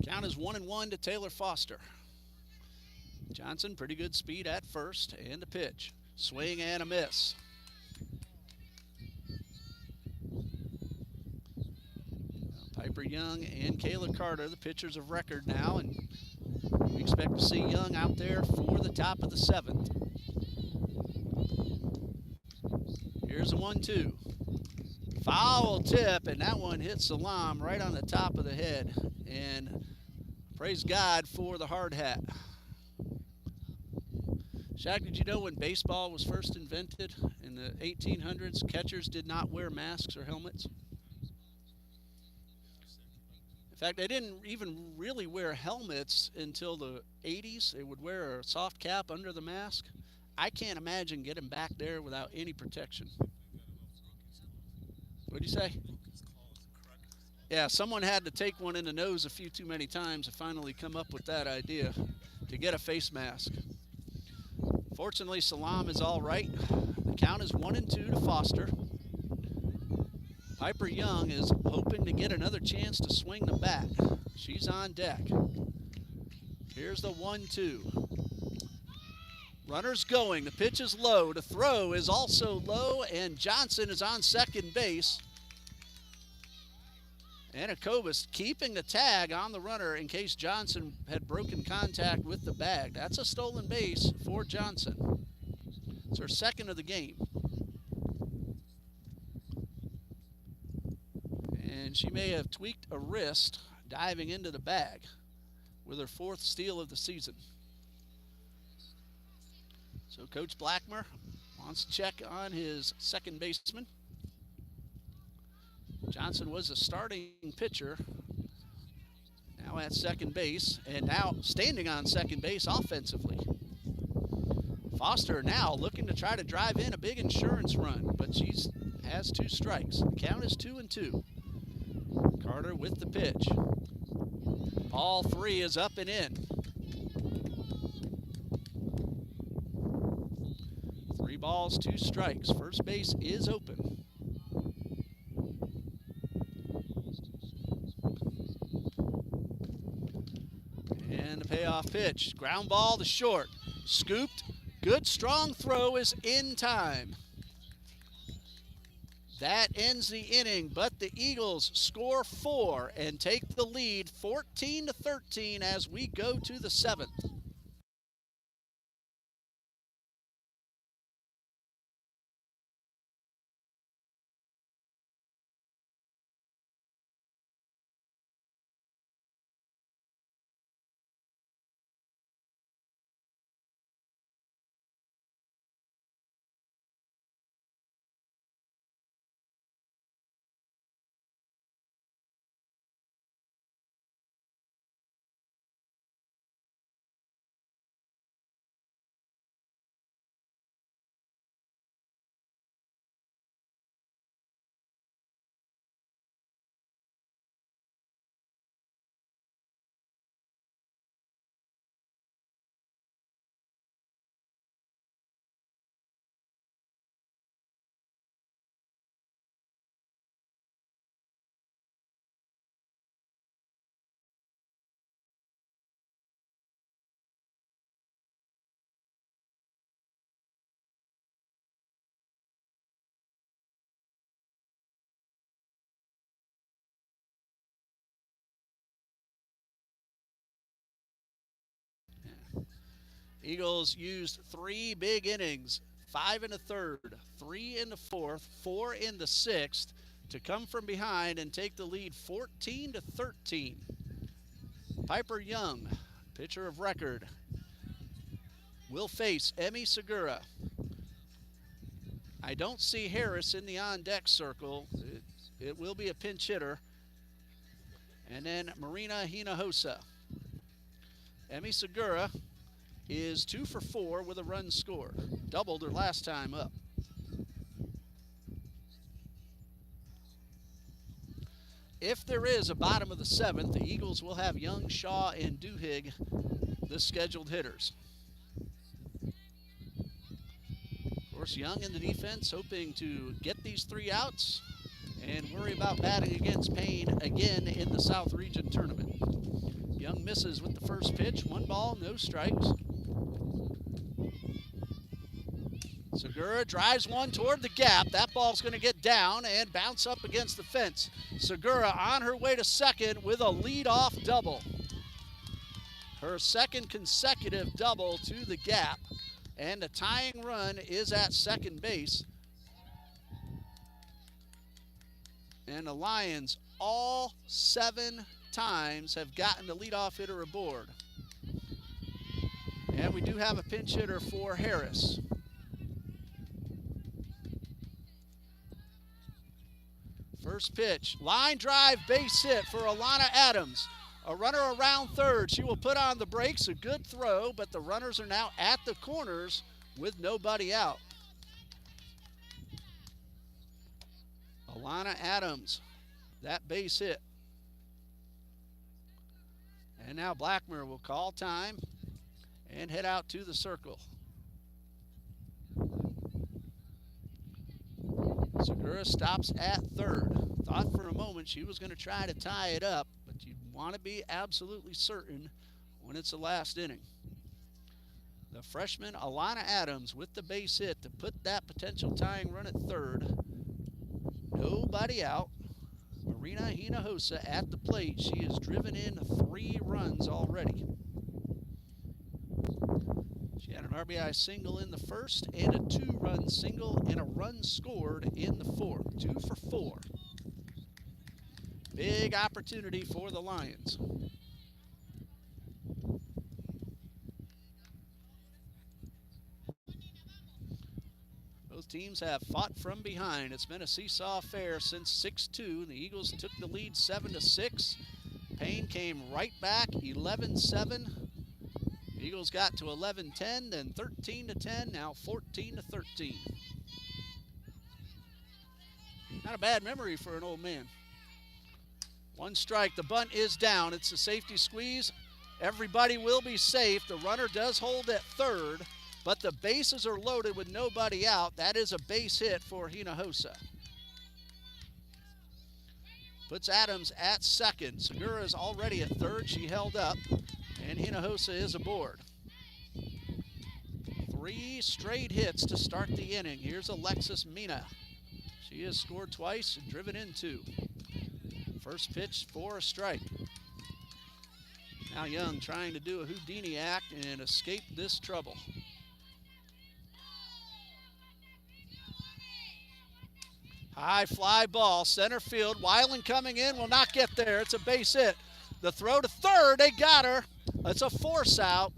Count is 1-1 to Taylor Foster. Johnson, pretty good speed at first, and a pitch. Swing and a miss. Piper Young and Kayla Carter, the pitchers of record now, and we expect to see Young out there for the top of the 7th. Here's a 1-2. Foul tip, and that one hit Salam right on the top of the head. And praise God for the hard hat. Shaq, did you know when baseball was first invented in the 1800s, catchers did not wear masks or helmets? In fact, they didn't even really wear helmets until the 80s. They would wear a soft cap under the mask. I can't imagine getting back there without any protection. What'd you say? Yeah, someone had to take one in the nose a few too many times to finally come up with that idea to get a face mask. Fortunately, Salam is all right. The count is 1-2 to Foster. Piper Young is hoping to get another chance to swing the bat. She's on deck. Here's the 1-2. Runners going. The pitch is low. The throw is also low, and Johnson is on second base. Anacobus keeping the tag on the runner in case Johnson had broken contact with the bag. That's a stolen base for Johnson. It's her second of the game. And she may have tweaked a wrist diving into the bag with her 4th steal of the season. So Coach Blackmer wants to check on his second baseman. Johnson was a starting pitcher, now at second base, and now standing on second base offensively. Foster now looking to try to drive in a big insurance run, but she has 2 strikes. The count is 2-2. Carter with the pitch. Ball 3 is up and in. 3 balls, 2 strikes. First base is open. And the payoff pitch. Ground ball to short. Scooped. Good strong throw is in time. That ends the inning, but the Eagles score 4 and take the lead 14-13 as we go to the 7th. Eagles used 3 big innings, 5 in the 3rd, 3 in the 4th, 4 in the 6th to come from behind and take the lead 14-13. Piper Young, pitcher of record, will face Emmy Segura. I don't see Harris in the on-deck circle. It will be a pinch hitter. And then Marina Hinojosa. Emmy Segura is 2 for 4 with a run scored. Doubled her last time up. If there is a bottom of the 7th, the Eagles will have Young, Shaw, and Duhigg, the scheduled hitters. Of course, Young in the defense, hoping to get these 3 outs and worry about batting against Paine again in the South Region Tournament. Young misses with the first pitch. 1 ball, no strikes. Segura drives one toward the gap. That ball's going to get down and bounce up against the fence. Segura on her way to second with a lead-off double. Her second consecutive double to the gap. And the tying run is at second base. And the Lions all 7 times have gotten the leadoff hitter aboard. And we do have a pinch hitter for Harris. First pitch, line drive, base hit for Alana Adams. A runner around third. She will put on the brakes, a good throw, but the runners are now at the corners with nobody out. Alana Adams, that base hit. And now Blackmer will call time and head out to the circle. Segura stops at third. Thought for a moment she was going to try to tie it up, but you want to be absolutely certain when it's the last inning. The freshman Alana Adams with the base hit to put that potential tying run at third. Nobody out. Marina Hinojosa at the plate. She has driven in 3 runs already. She had an RBI single in the first and a 2-run single and a run scored in the 4th. 2 for 4. Big opportunity for the Lions. Both teams have fought from behind. It's been a seesaw affair since 6-2. The Eagles took the lead 7-6. Paine came right back 11-7. The Eagles got to 11-10, then 13-10, now 14-13. Not a bad memory for an old man. 1 strike, the bunt is down. It's a safety squeeze. Everybody will be safe. The runner does hold at third, but the bases are loaded with nobody out. That is a base hit for Hinojosa. Puts Adams at second. Segura is already at third. She held up, and Hinojosa is aboard. 3 straight hits to start the inning. Here's Alexis Mina. She has scored twice and driven in 2. First pitch for a strike. Now Young trying to do a Houdini act and escape this trouble. High fly ball, center field. Weiland coming in, will not get there. It's a base hit. The throw to third, they got her. It's a force out,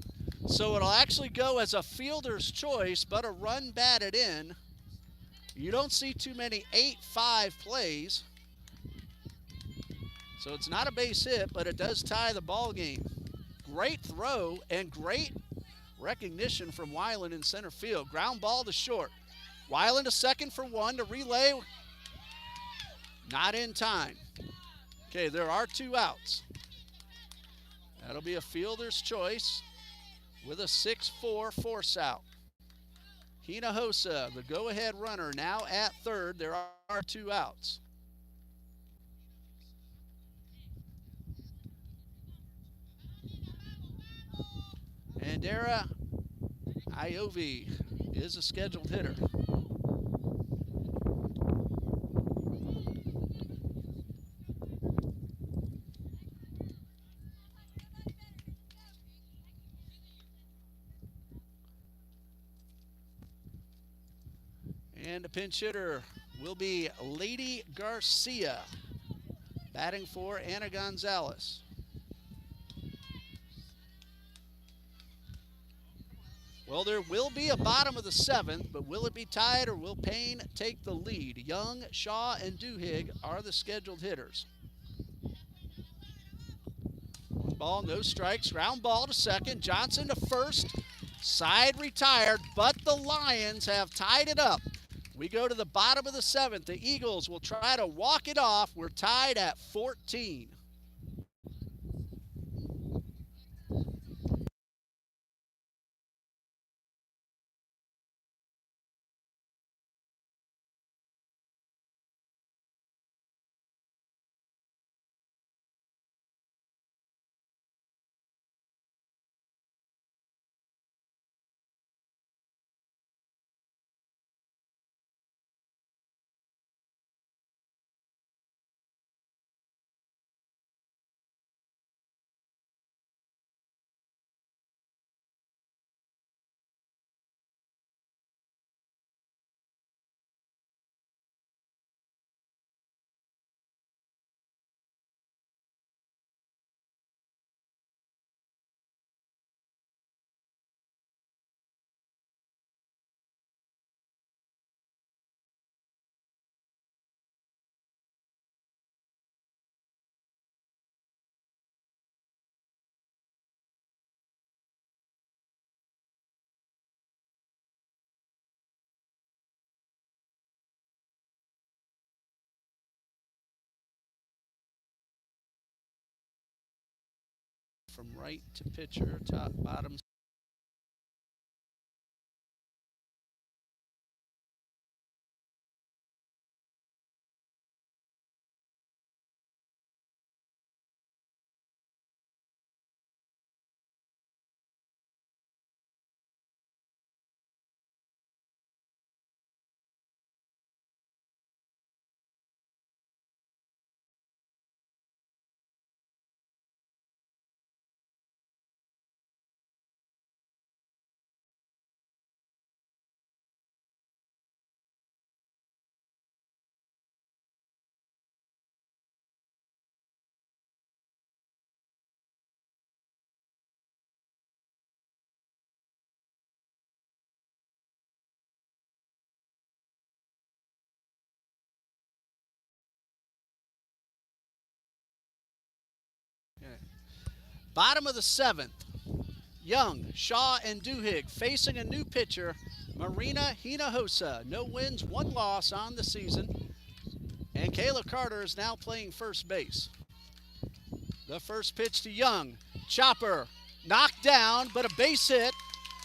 so it'll actually go as a fielder's choice, but a run batted in. You don't see too many 8-5 plays. So it's not a base hit, but it does tie the ball game. Great throw and great recognition from Weiland in center field. Ground ball to short. Weiland to second for 1 to relay. Not in time. Okay, there are 2 outs. That'll be a fielder's choice with a 6-4 force out. Hinojosa, the go-ahead runner, now at third. There are 2 outs. And Dara Iovi is a scheduled hitter. And the pinch hitter will be Lady Garcia, batting for Anna Gonzalez. Well, there will be a bottom of the 7th, but will it be tied or will Paine take the lead? Young, Shaw, and Duhigg are the scheduled hitters. 1 ball, no strikes. Ground ball to second. Johnson to first. Side retired, but the Lions have tied it up. We go to the bottom of the 7th. The Eagles will try to walk it off. We're tied at 14. From right to pitcher, top, bottom. Okay. Bottom of the 7th. Young, Shaw, and Duhigg facing a new pitcher, Marina Hinojosa. No wins, 1 loss on the season. And Kayla Carter is now playing first base. The first pitch to Young. Chopper knocked down, but a base hit.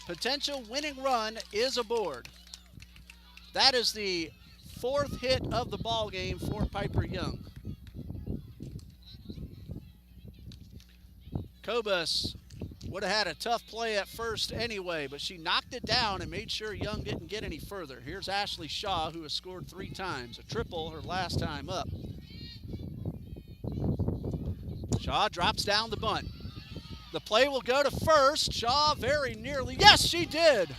Potential winning run is aboard. That is the 4th hit of the ball game for Piper Young. Kobus would have had a tough play at first anyway, but she knocked it down and made sure Young didn't get any further. Here's Ashley Shaw, who has scored 3 times, a triple her last time up. Shaw drops down the bunt. The play will go to first. Shaw very nearly, yes, she did.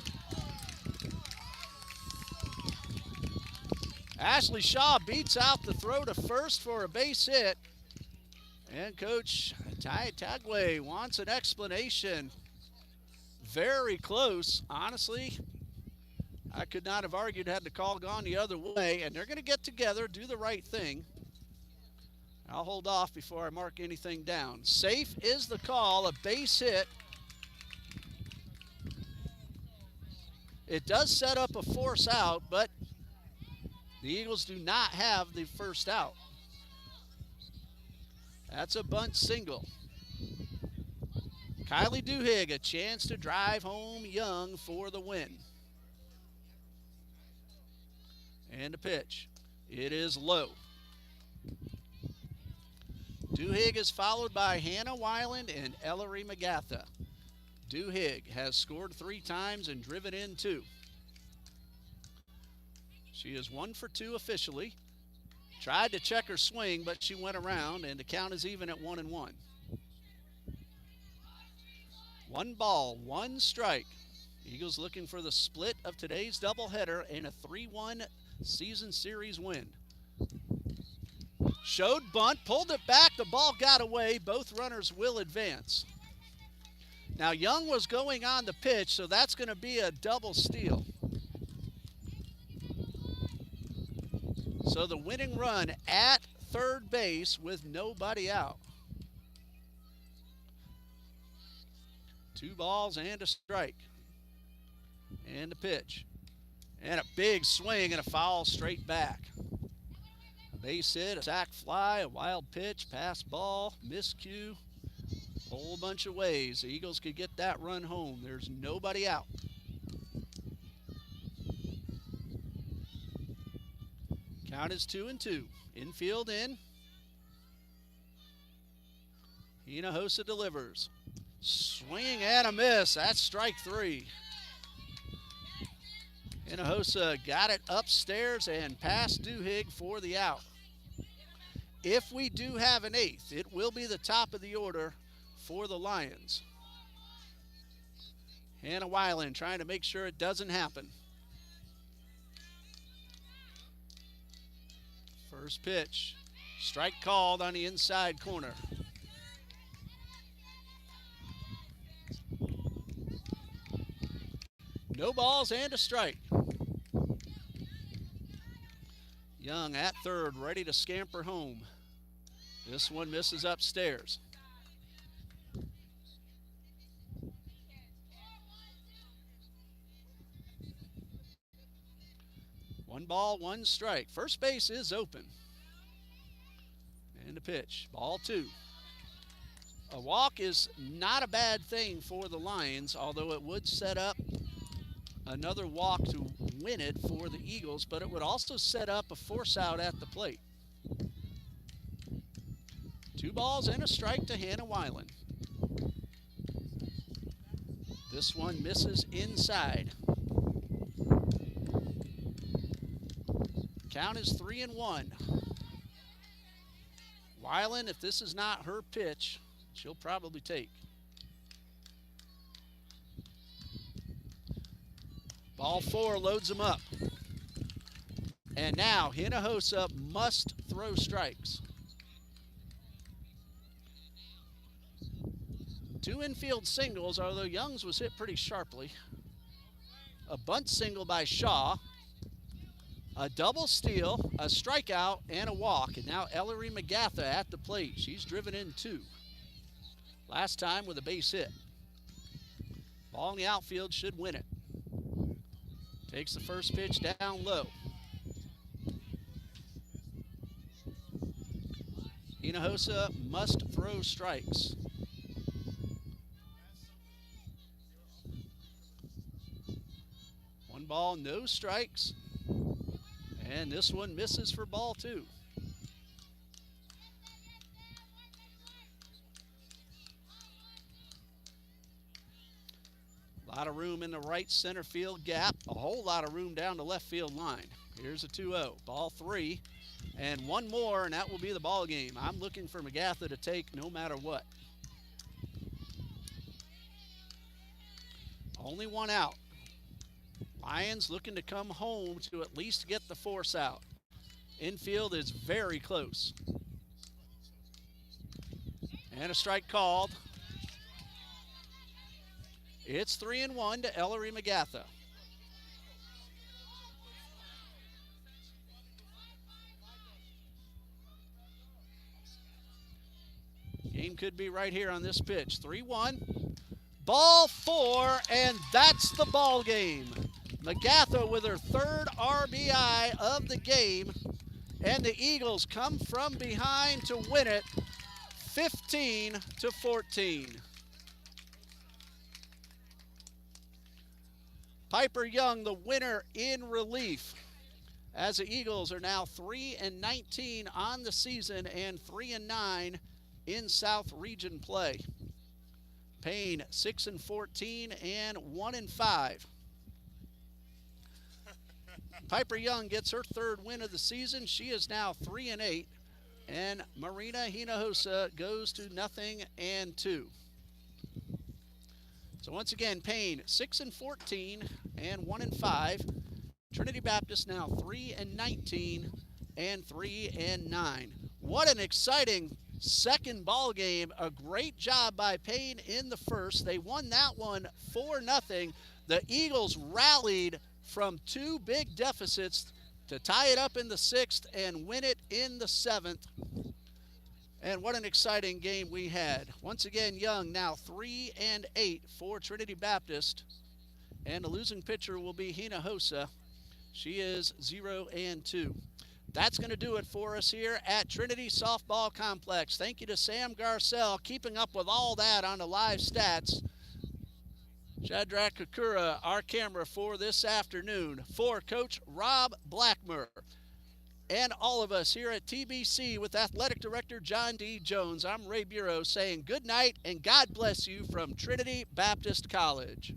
Ashley Shaw beats out the throw to first for a base hit. And Coach Ty Tagway wants an explanation. Very close. Honestly, I could not have argued had the call gone the other way. And they're going to get together, do the right thing. I'll hold off before I mark anything down. Safe is the call, a base hit. It does set up a force out, but the Eagles do not have the first out. That's a bunt single. Kylie Duhigg, a chance to drive home Young for the win. And a pitch. It is low. Duhigg is followed by Hannah Weiland and Ellery Magatha. Duhigg has scored 3 times and driven in 2. She is 1 for 2 officially. Tried to check her swing, but she went around, and the count is even at 1-1. 1 ball, 1 strike. Eagles looking for the split of today's doubleheader and a 3-1 season series win. Showed bunt, pulled it back, the ball got away. Both runners will advance. Now Young was going on the pitch, so that's going to be a double steal. So the winning run at third base with nobody out. 2 balls and a strike. And a pitch. And a big swing and a foul straight back. A base hit, a sac fly, a wild pitch, pass ball, miscue. A whole bunch of ways the Eagles could get that run home. There's nobody out. Count is 2-2. Infield in. Hinojosa delivers. Swing and a miss. That's strike 3. Hinojosa got it upstairs and past Duhigg for the out. If we do have an 8th, it will be the top of the order for the Lions. Hannah Weiland trying to make sure it doesn't happen. First pitch. Strike called on the inside corner. No balls and a strike. Young at third, ready to scamper home. This one misses upstairs. One ball, one strike. First base is open. And a pitch. Ball 2. A walk is not a bad thing for the Lions, although it would set up another walk to win it for the Eagles, but it would also set up a force out at the plate. 2 balls and a strike to Hannah Weiland. This one misses inside. Count is 3-1. Weiland, if this is not her pitch, she'll probably take. Ball 4 loads them up. And now Hinojosa must throw strikes. 2 infield singles, although Young's was hit pretty sharply. A bunt single by Shaw. A double steal, a strikeout, and a walk. And now Ellery McGatha at the plate. She's driven in 2. Last time with a base hit. Ball in the outfield should win it. Takes the first pitch down low. Hinojosa must throw strikes. One ball, no strikes. And this one misses for ball 2. A lot of room in the right center field gap. A whole lot of room down the left field line. Here's a 2-0. Ball 3. And one more, and that will be the ball game. I'm looking for McGatha to take no matter what. Only one out. Lions looking to come home to at least get the force out. Infield is very close. And a strike called. It's 3-1 to Ellery McGatha. Game could be right here on this pitch. 3-1. Ball 4, and that's the ball game. McGatha with her 3rd RBI of the game, and the Eagles come from behind to win it 15-14. Piper Young, the winner in relief, as the Eagles are now 3-19 on the season and 3-9 in South Region play. Paine 6-14 and 1-5. Piper Young gets her 3rd win of the season. She is now 3-8, and Marina Hinojosa goes to 0-2. So once again, Paine 6-14 and 1-5. Trinity Baptist now 3-19 and 3-9. What an exciting second ball game. A great job by Paine in the first. They won that one 4-0. The Eagles rallied from two big deficits to tie it up in the sixth and win it in the seventh. And what an exciting game we had. Once again, Young now 3-8 for Trinity Baptist. And the losing pitcher will be Hinojosa. She is 0-2. That's going to do it for us here at Trinity Softball Complex. Thank you to Sam Garcelle keeping up with all that on the live stats. Shadrach Kakura, our camera for this afternoon. For Coach Rob Blackmer and all of us here at TBC with Athletic Director John D. Jones, I'm Ray Bureau saying good night and God bless you from Trinity Baptist College.